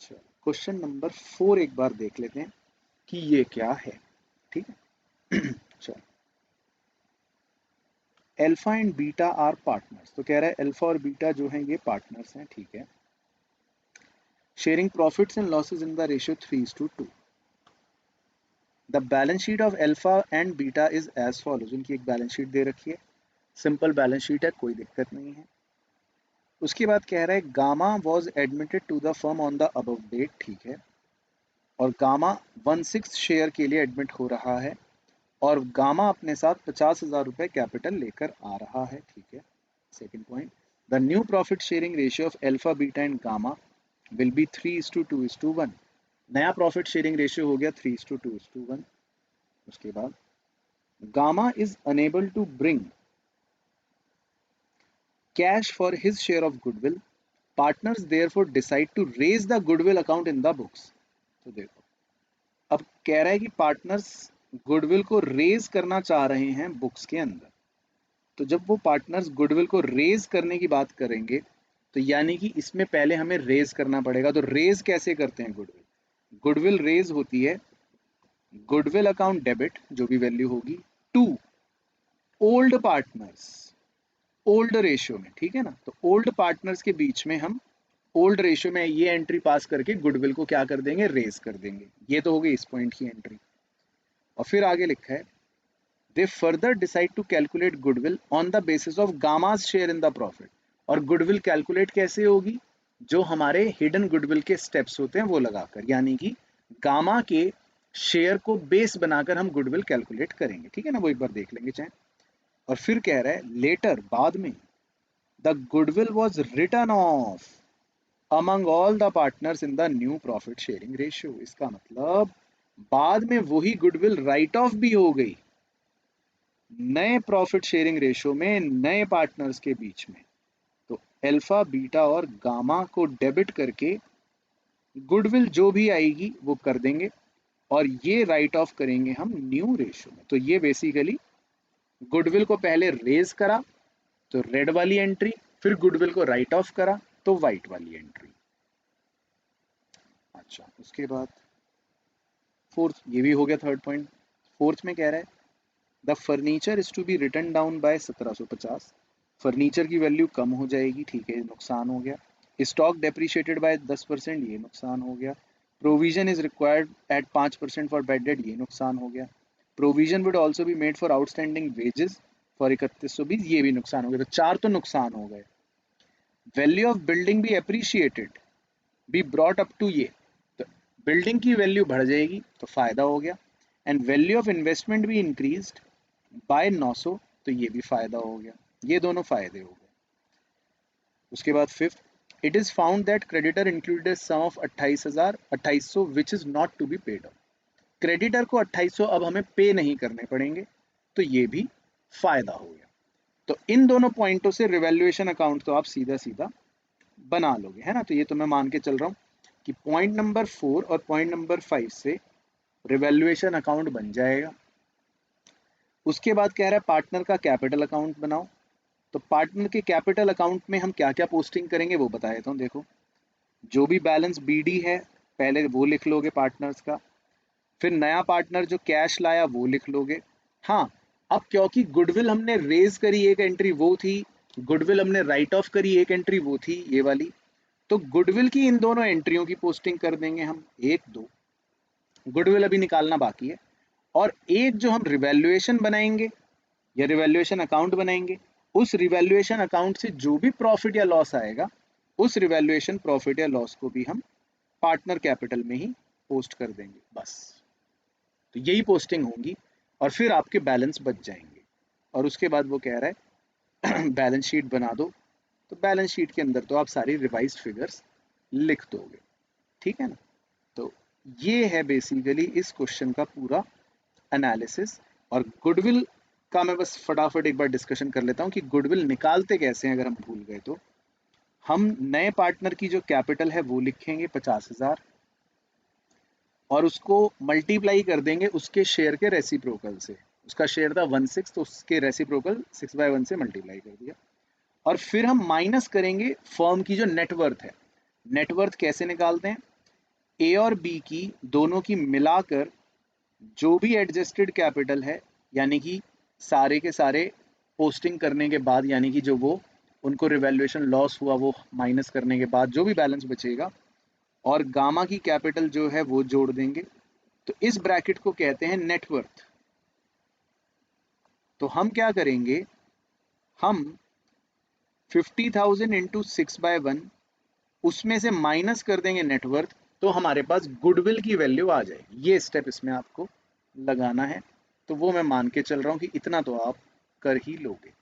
चलो क्वेश्चन नंबर 4 एक बार देख लेते हैं कि ये क्या है, ठीक है। चलो, alpha and beta are partners, तो कह रहा है अल्फा और बीटा जो हैं ये पार्टनर्स हैं, ठीक है। Sharing profits and losses in the ratio 3:2। The balance sheet of alpha and beta is as follows, उनकी एक बैलेंस शीट दे रखी है, सिंपल बैलेंस शीट है, कोई दिक्कत नहीं है। उसके बाद कह रहा है Gamma was admitted to the firm on the above date, ठीक है। और गामा 1/6 शेयर के लिए एडमिट हो रहा है, और गामा अपने साथ 50,000 रुपए कैपिटल लेकर आ रहा है, ठीक है। Second point, the new profit sharing ratio of alpha beta and gamma will be 3:2:1। नया प्रॉफिट शेयरिंग रेशियो हो गया 3:2:1। उसके बाद Gamma is unable to bring cash for his share of goodwill, partners therefore decide to raise the goodwill account in the books. तो देखो, अब कह रहा है कि पार्टनर्स गुडविल को रेज करना चाह रहे हैं बुक्स के अंदर। तो जब वो पार्टनर्स गुडविल को रेज करने की बात करेंगे, तो यानी कि इसमें पहले हमें रेज करना पड़ेगा। तो रेज कैसे करते हैं गुडविल? गुडविल रेज होती है गुडविल अकाउंट डेबिट, जो भी वैल्यू होगी, to old partners, old ratio में, ठीक है ना। तो ओल्ड पार्टनर्स के बीच में हम ओल्ड रेशियो में ये एंट्री पास करके गुडविल को क्या कर देंगे? रेज कर देंगे। ये तो हो गई इस पॉइंट की एंट्री। और फिर आगे लिखा है, they further decided to calculate goodwill on the basis of Gamma's share in the profit. और गुडविल कैलकुलेट कैसे होगी? जो हमारे हिडन गुडविल के स्टेप्स होते हैं वो लगाकर, यानी कि गामा के शेयर को बेस बनाकर हम गुडविल कैलकुलेट करेंगे, ठीक है ना। वो एक बार देख लेंगे चाहे। और फिर कह रहा है, लेटर, बाद में, the goodwill was return of among all the partners in the new profit sharing ratio. इसका मतलब बाद में वही गुडविल राइट ऑफ भी हो गई नए प्रॉफिट शेयरिंग रेशियो में नए पार्टनर्स के बीच में। तो अल्फा, बीटा और गामा को डेबिट करके गुडविल जो भी आएगी वो कर देंगे, और ये राइट ऑफ करेंगे हम न्यू रेशियो में। तो ये बेसिकली गुडविल को पहले रेज करा तो रेड वाली एंट्री, फिर गुडविल को राइट ऑफ करा तो व्हाइट वाली एंट्री। अच्छा, उसके बाद फोर्थ, ये भी हो गया थर्ड पॉइंट। फोर्थ में कह रहा है, the furniture is to be written down by 1750। Furniture की वैल्यू कम हो जाएगी, ठीक है, नुकसान हो गया। स्टॉक डेप्रिशिएटेड बाय 10%, ये नुकसान हो गया। Provision is required at 5% for bad debt, ये नुकसान हो गया। Provision would also be made for outstanding wages for 3120, ये भी नुकसान हो गया। तो चार तो नुकसान हो गए। Value of building be appreciated be brought up to, ये तो बिल्डिंग की वैल्यू बढ़ जाएगी तो फायदा हो गया। एंड वैल्यू ऑफ इन्वेस्टमेंट भी इंक्रीज्ड बाय 900, तो ये भी फायदा हो गया। ये दोनों फायदे हो गए। उसके बाद fifth, it is found that creditor included sum of 2800 which is not to be paid off. Creditor को 2800 अब हमें पे नहीं करने पड़ेंगे, तो ये भी फायदा हो गया। तो इन दोनों पॉइंटों से रिवैल्यूएशन अकाउंट तो आप सीधा सीधा बना लोगे, है ना। तो ये तो मैं मान के चल रहा हूँ कि पॉइंट नंबर 4 और पॉइंट नंबर 5 से रिवैल्यूएशन अकाउंट बन जाएगा। उसके बाद कह रहा है पार्टनर का कैपिटल अकाउंट बनाओ। तो पार्टनर के कैपिटल अकाउंट में हम क्या क्या पोस्टिंग करेंगे वो बता देता हूँ। देखो, जो भी बैलेंस बीडी है पहले वो लिख लोगे पार्टनर्स का, फिर नया पार्टनर जो कैश लाया वो लिख लोगे। हाँ, अब क्योंकि गुडविल हमने रेज करी एक एंट्री वो थी, गुडविल हमने राइट ऑफ करी एक एंट्री वो थी, ये वाली। तो गुडविल की इन दोनों एंट्रियों की पोस्टिंग कर देंगे हम, एक दो। गुडविल अभी निकालना बाकी है। और एक जो हम रिवैल्यूएशन बनाएंगे या रिवैल्यूएशन अकाउंट बनाएंगे, उस रिवैल्यूएशन अकाउंट से जो भी प्रॉफिट या लॉस आएगा, उस रिवैल्यूएशन प्रॉफिट या लॉस को भी हम पार्टनर कैपिटल में ही पोस्ट कर देंगे, बस। तो यही पोस्टिंग होंगी और फिर आपके बैलेंस बच जाएंगे। और उसके बाद वो कह रहा है बैलेंस शीट बना दो। तो बैलेंस शीट के अंदर तो आप सारी रिवाइज्ड फिगर्स लिख दोगे, ठीक है ना। तो ये है बेसिकली इस क्वेश्चन का पूरा एनालिसिस। और गुडविल का मैं बस फटाफट एक बार डिस्कशन कर लेता हूँ कि गुडविल निकालते कैसे हैं। अगर हम भूल गए तो हम नए पार्टनर की जो कैपिटल है वो लिखेंगे 50,000 और उसको मल्टीप्लाई कर देंगे उसके शेयर के रेसिप्रोकल से। उसका शेयर था 1/6, तो उसके रेसिप्रोकल 6/1 से मल्टीप्लाई कर दिया। और फिर हम माइनस करेंगे फर्म की जो नेटवर्थ है। नेटवर्थ कैसे निकालते हैं? ए और बी की दोनों की मिलाकर जो भी एडजस्टेड कैपिटल है, यानी कि सारे के सारे पोस्टिंग करने के बाद, यानी कि जो वो उनको रिवैल्यूएशन लॉस हुआ वो माइनस करने के बाद जो भी बैलेंस बचेगा, और गामा की कैपिटल जो है वो जोड़ देंगे। तो इस ब्रैकेट को कहते हैं नेटवर्थ। तो हम क्या करेंगे, हम 50,000 इंटू 6/1 उसमें से माइनस कर देंगे नेटवर्थ, तो हमारे पास गुडविल की वैल्यू आ जाएगी। ये स्टेप इसमें आपको लगाना है। तो वो मैं मान के चल रहा हूँ कि इतना तो आप कर ही लोगे,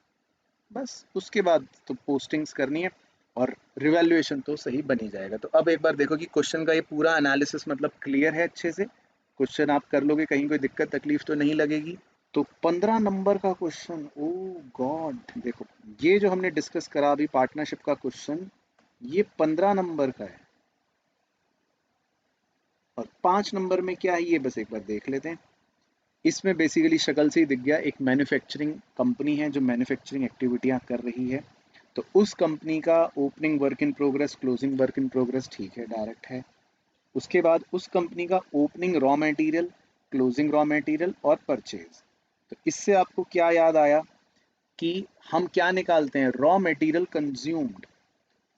बस। उसके बाद तो पोस्टिंग्स करनी है और रिवैल्यूएशन तो सही बन ही जाएगा। तो अब एक बार देखो कि क्वेश्चन का ये पूरा एनालिसिस मतलब क्लियर है अच्छे से। क्वेश्चन आप कर लोगे, कहीं कोई दिक्कत तकलीफ तो नहीं लगेगी। तो 15 नंबर का क्वेश्चन, ओ गॉड, देखो ये जो हमने डिस्कस करा अभी पार्टनरशिप का क्वेश्चन, ये 15 नंबर का है। और 5 नंबर में क्या है ये बस एक बार देख लेते हैं। इसमें बेसिकली शक्ल से ही दिख गया, एक मैन्युफैक्चरिंग कंपनी है जो मैन्युफैक्चरिंग एक्टिविटियां कर रही है। तो उस कंपनी का opening work in progress, closing work in progress, ठीक है, डायरेक्ट है। उसके बाद उस कंपनी का opening raw material, closing raw material और परचेज। तो इससे आपको क्या याद आया कि हम क्या निकालते हैं, रॉ मटेरियल कंज्यूम्ड।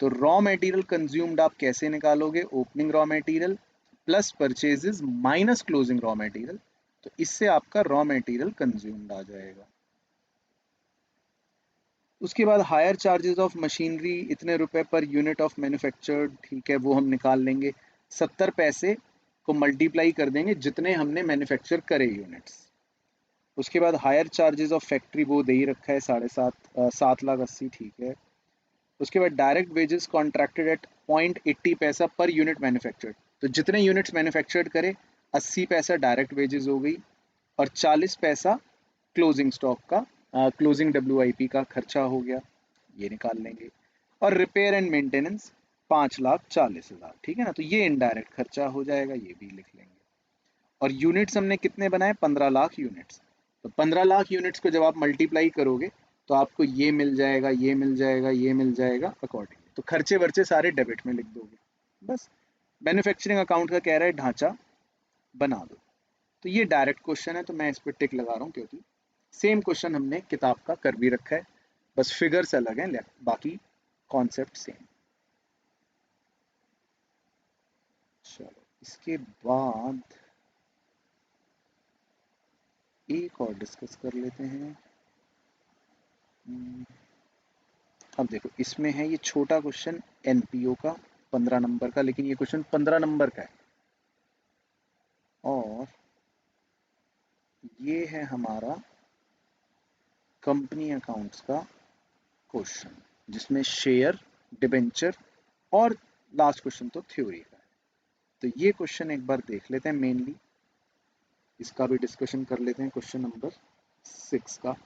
तो रॉ मटेरियल कंज्यूम्ड आप कैसे निकालोगे, opening raw material plus purchases minus closing raw material. तो इससे आपका रॉ मटेरियल कंज्यूम्ड आ जाएगा। उसके बाद हायर चार्जेस ऑफ मशीनरी इतने रुपए पर यूनिट ऑफ मैन्युफैक्चर्ड, ठीक है, वो हम निकाल लेंगे। 70 पैसे को मल्टीप्लाई कर देंगे जितने हमने मैन्युफैक्चर करे यूनिट्स। उसके बाद हायर चार्जेस ऑफ फैक्ट्री वो दे ही रखा है 7,80,000, ठीक है। उसके बाद डायरेक्ट वेजेस कॉन्ट्रैक्टेड एट 0.80 पैसा पर यूनिट मैन्युफैक्चर्ड। तो जितने यूनिट्स मैन्युफैक्चर्ड करे 80 पैसा डायरेक्ट वेजेस हो गई, और 40 पैसा क्लोजिंग स्टॉक का, क्लोजिंग WIP का खर्चा हो गया, ये निकाल लेंगे। और रिपेयर एंड मेंटेनेंस 5,40,000, ठीक है ना। तो ये इनडायरेक्ट खर्चा हो जाएगा, ये भी लिख लेंगे। और यूनिट्स हमने कितने बनाए, 15 लाख यूनिट्स। तो 15 लाख यूनिट्स को जब आप मल्टीप्लाई करोगे तो आपको ये मिल जाएगा, ये मिल जाएगा, ये मिल जाएगा अकॉर्डिंग। तो खर्चे वर्चे सारे डेबिट में लिख दोगे बस। मैन्युफैक्चरिंग अकाउंट का कह रहा है ढांचा बना दो। तो ये डायरेक्ट क्वेश्चन है, तो मैं इस पर टिक लगा रहा हूँ क्योंकि सेम क्वेश्चन हमने किताब का कर भी रखा है, बस फिगर्स अलग हैं, बाकी कॉन्सेप्ट सेम। चलो इसके बाद एक और डिस्कस कर लेते हैं। हम्म, अब देखो इसमें है ये छोटा क्वेश्चन NPO का 15 नंबर का, लेकिन ये क्वेश्चन 15 नंबर का है। और ये है हमारा कंपनी अकाउंट्स का क्वेश्चन, जिसमें शेयर, डिबेंचर और लास्ट क्वेश्चन तो थ्योरी का है। तो ये क्वेश्चन एक बार देख लेते हैं मेनली, इसका भी डिस्कशन कर लेते हैं। क्वेश्चन नंबर 6 का,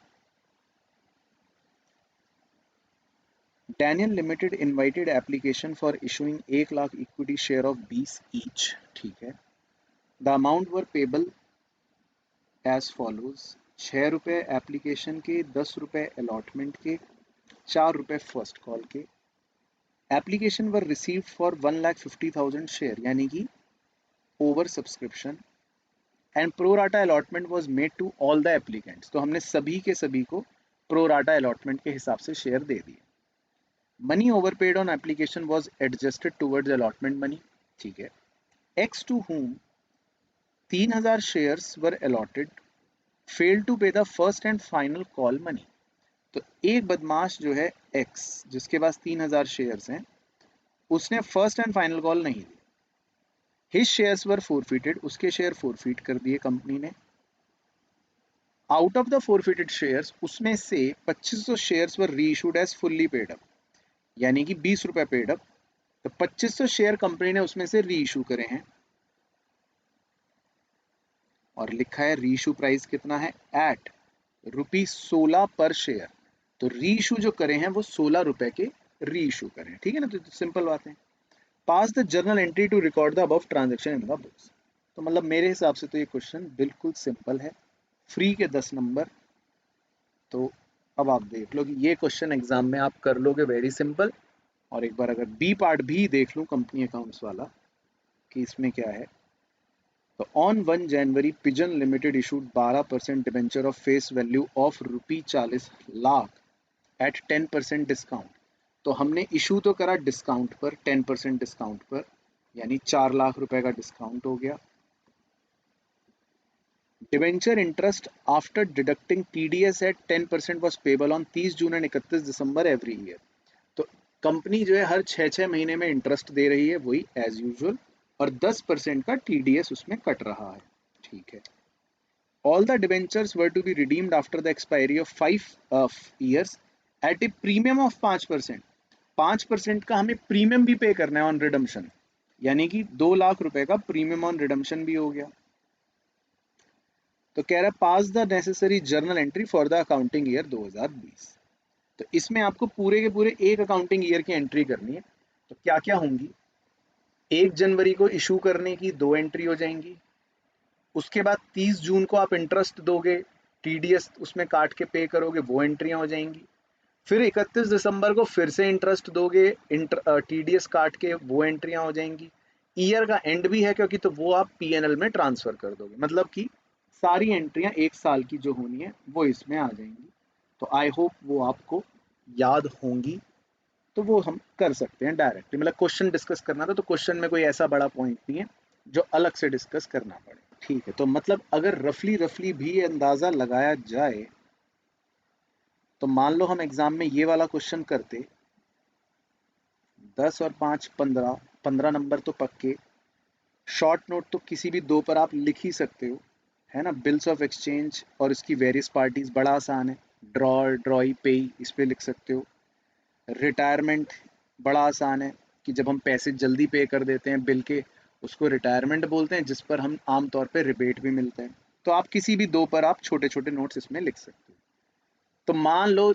Daniel limited invited application for issuing 1 lakh equity share of 20 each, ठीक है। The amount were payable as follows, 6 रुपये एप्लीकेशन के, 10 रुपये अलॉटमेंट के, 4 रुपये फर्स्ट कॉल के। Application were received for 1,50,000 share, यानी कि over subscription, and pro rata allotment was made to all the applicants. तो हमने सभी के सभी को प्रो राटा अलॉटमेंट के हिसाब से शेयर दे दिए। Money over paid on application was adjusted towards allotment money, ठीक है। X to whom 3,000 shares were allotted fail to pay the first and final call money. तो एक बदमाश जो है एक्स, जिसके पास 3,000 शेयर्स हैं, उसने फर्स्ट एंड फाइनल कॉल नहीं दी। हिज शेयर्स वर फोरफिटेड, उसके शेयर फोरफिट कर दिए कंपनी ने। Out of the forfeited shares, उसमें से 2500 shares were reissued as fully paid up, यानी कि 20 रुपए पेड अप। तो 2500 शेयर कंपनी ने उसमें से री इशू करे हैं, और लिखा है री इशू प्राइस कितना है, एट ₹16 पर शेयर। तो री इशू जो करे हैं वो 16 रुपए के री इशू करें, ठीक है ना। तो सिंपल बात है। Pass the journal entry to record the above transaction in the books. तो मतलब मेरे हिसाब से तो ये क्वेश्चन बिल्कुल सिंपल है, फ्री के 10 नंबर। तो अब आप देख लो कि ये क्वेश्चन एग्जाम में आप कर लोगे वेरी सिंपल। और एक बार अगर बी पार्ट भी देख लूँ कंपनी अकाउंट्स वाला, कि इसमें क्या है। तो on 1 January Pigeon limited issued 12% debenture of face value of ₹40 lakh at 10% discount. तो हमने इशू तो करा डिस्काउंट पर, 10% डिस्काउंट पर, यानी 4 लाख रुपए का डिस्काउंट हो गया। Debenture interest after deducting TDS at 10% was payable on 30 June and 31 December every year. तो कंपनी जो है हर 6-6 महीने में इंटरेस्ट दे रही है, वही एज यूजुअल, और 10% का TDS उसमें कट रहा है, ठीक है। All the debentures were to be redeemed after the expiry of 5 years at a premium of 5%। 5% का हमें प्रीमियम भी पे करना है ऑन रिडम्शन, यानी कि 2 लाख रुपए का प्रीमियम ऑन रिडम्शन भी हो गया। तो कह रहा है pass the necessary journal entry for the accounting year 2020। तो इसमें आपको पूरे के पूरे एक अकाउंटिंग ईयर की एंट्री करनी है। तो क्या क्या होंगी? 1 जनवरी को इशू करने की 2 एंट्री हो जाएंगी। उसके बाद 30 जून को आप इंटरेस्ट दोगे, टीडीएस उसमें काट के पे करोगे, वो एंट्रियां हो जाएंगी। फिर 31 दिसंबर को फिर से इंटरेस्ट दोगे, टीडीएस काट के, वो एंट्रियां हो जाएंगी। ईयर का एंड भी है क्योंकि, तो वो आप पीएनएल में ट्रांसफर कर दोगे। मतलब कि सारी एंट्रियां एक साल की जो होनी है वो इसमें आ जाएंगी। तो आई होप वो आपको याद होंगी, तो वो हम कर सकते हैं डायरेक्टली। मतलब क्वेश्चन डिस्कस करना था तो क्वेश्चन में कोई ऐसा बड़ा पॉइंट नहीं है जो अलग से डिस्कस करना पड़े। ठीक है, तो मतलब अगर रफली रफली भी अंदाजा लगाया जाए तो मान लो हम एग्जाम में ये वाला क्वेश्चन करते, 10 और 5 15, 15 नंबर तो पक्के। शॉर्ट नोट तो किसी भी दो पर आप लिख ही सकते हो, है ना। बिल्स ऑफ एक्सचेंज और इसकी वेरियस पार्टीज बड़ा आसान है। ड्रॉ, ड्रॉई, पेई, इस पे लिख सकते हो। रिटायरमेंट बड़ा आसान है कि जब हम पैसे जल्दी पे कर देते हैं बिल के, उसको रिटायरमेंट बोलते हैं, जिस पर हम आमतौर पे रिबेट भी मिलते हैं। तो आप किसी भी दो पर आप छोटे छोटे नोट्स इसमें लिख सकते हो। तो मान लो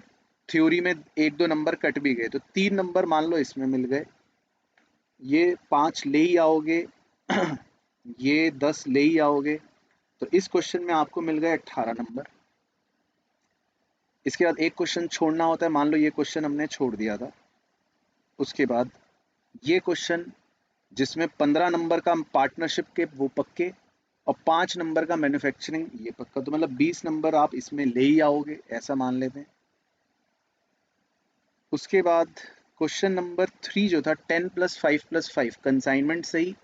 थ्योरी में 1-2 नंबर कट भी गए तो 3 नंबर मान लो इसमें मिल गए, ये 5 ले ही आओगे ये 10 ले ही आओगे। तो इस क्वेश्चन में आपको मिल गए 18 नंबर। इसके बाद एक क्वेश्चन छोड़ना होता है, मान लो ये क्वेश्चन हमने छोड़ दिया था। उसके बाद ये क्वेश्चन जिसमें 15 नंबर का पार्टनरशिप के वो पक्के और 5 नंबर का मैन्युफैक्चरिंग ये पक्का। तो मतलब 20 नंबर आप इसमें ले ही आओगे, ऐसा मान लेते हैं। उसके बाद क्वेश्चन नंबर 3 जो था 10 + 5 + 5 कंसाइनमेंट से ही,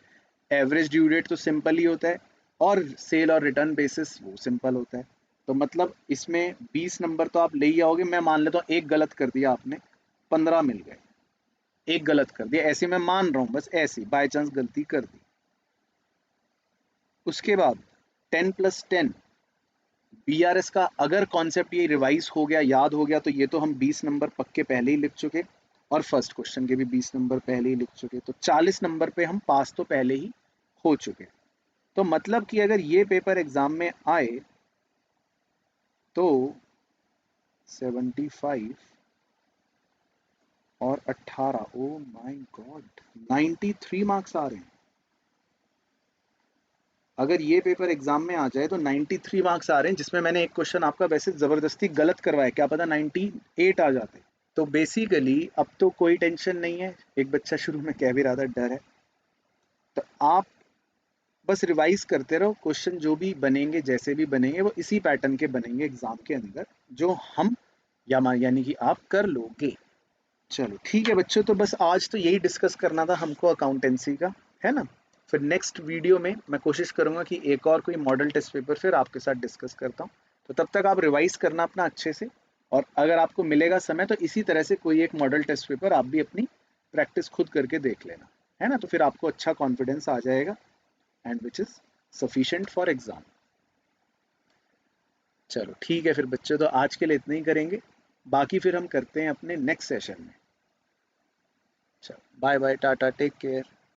एवरेज ड्यू डेट तो सिंपल ही होता है, और सेल और रिटर्न बेसिस वो सिंपल होता है। तो मतलब इसमें 20 नंबर तो आप ले ही आओगे। मैं मान लेता हूँ एक गलत कर दिया आपने, 15 मिल गए। एक गलत कर दिया, ऐसे मैं मान रहा हूँ, बस ऐसे बाय चांस गलती कर दी। उसके बाद 10 + 10 बीआरएस का अगर कॉन्सेप्ट ये रिवाइज हो गया, याद हो गया, तो ये तो हम 20 नंबर पक्के पहले ही लिख चुके, और फर्स्ट क्वेश्चन के भी 20 नंबर पहले ही लिख चुके। तो 40 नंबर पे हम पास तो पहले ही हो चुके। तो मतलब कि अगर ये पेपर एग्जाम में आए तो 75 और 18, ओ माय गॉड, 93 मार्क्स आ रहे हैं। अगर ये पेपर एग्जाम में आ जाए तो 93 मार्क्स आ रहे हैं, जिसमें मैंने एक क्वेश्चन आपका वैसे जबरदस्ती गलत करवाया, क्या पता 98 आ जाते। तो बेसिकली अब तो कोई टेंशन नहीं है। एक बच्चा शुरू में कह भी रहा था डर है, तो आप बस रिवाइज करते रहो। क्वेश्चन जो भी बनेंगे, जैसे भी बनेंगे, वो इसी पैटर्न के बनेंगे एग्जाम के अंदर, जो हम यानी कि आप कर लोगे। चलो ठीक है बच्चों, तो बस आज तो यही डिस्कस करना था हमको अकाउंटेंसी का, है ना। फिर नेक्स्ट वीडियो में मैं कोशिश करूंगा कि एक और कोई मॉडल टेस्ट पेपर फिर आपके साथ डिस्कस करता हूँ। तो तब तक आप रिवाइज करना अपना अच्छे से, और अगर आपको मिलेगा समय तो इसी तरह से कोई एक मॉडल टेस्ट पेपर आप भी अपनी प्रैक्टिस खुद करके देख लेना, है ना। तो फिर आपको अच्छा कॉन्फिडेंस आ जाएगा, and which is sufficient for exam. चलो ठीक है फिर बच्चों, तो आज के लिए इतना ही करेंगे, बाकी फिर हम करते हैं अपने नेक्स्ट सेशन में। चलो bye bye, tata, take care.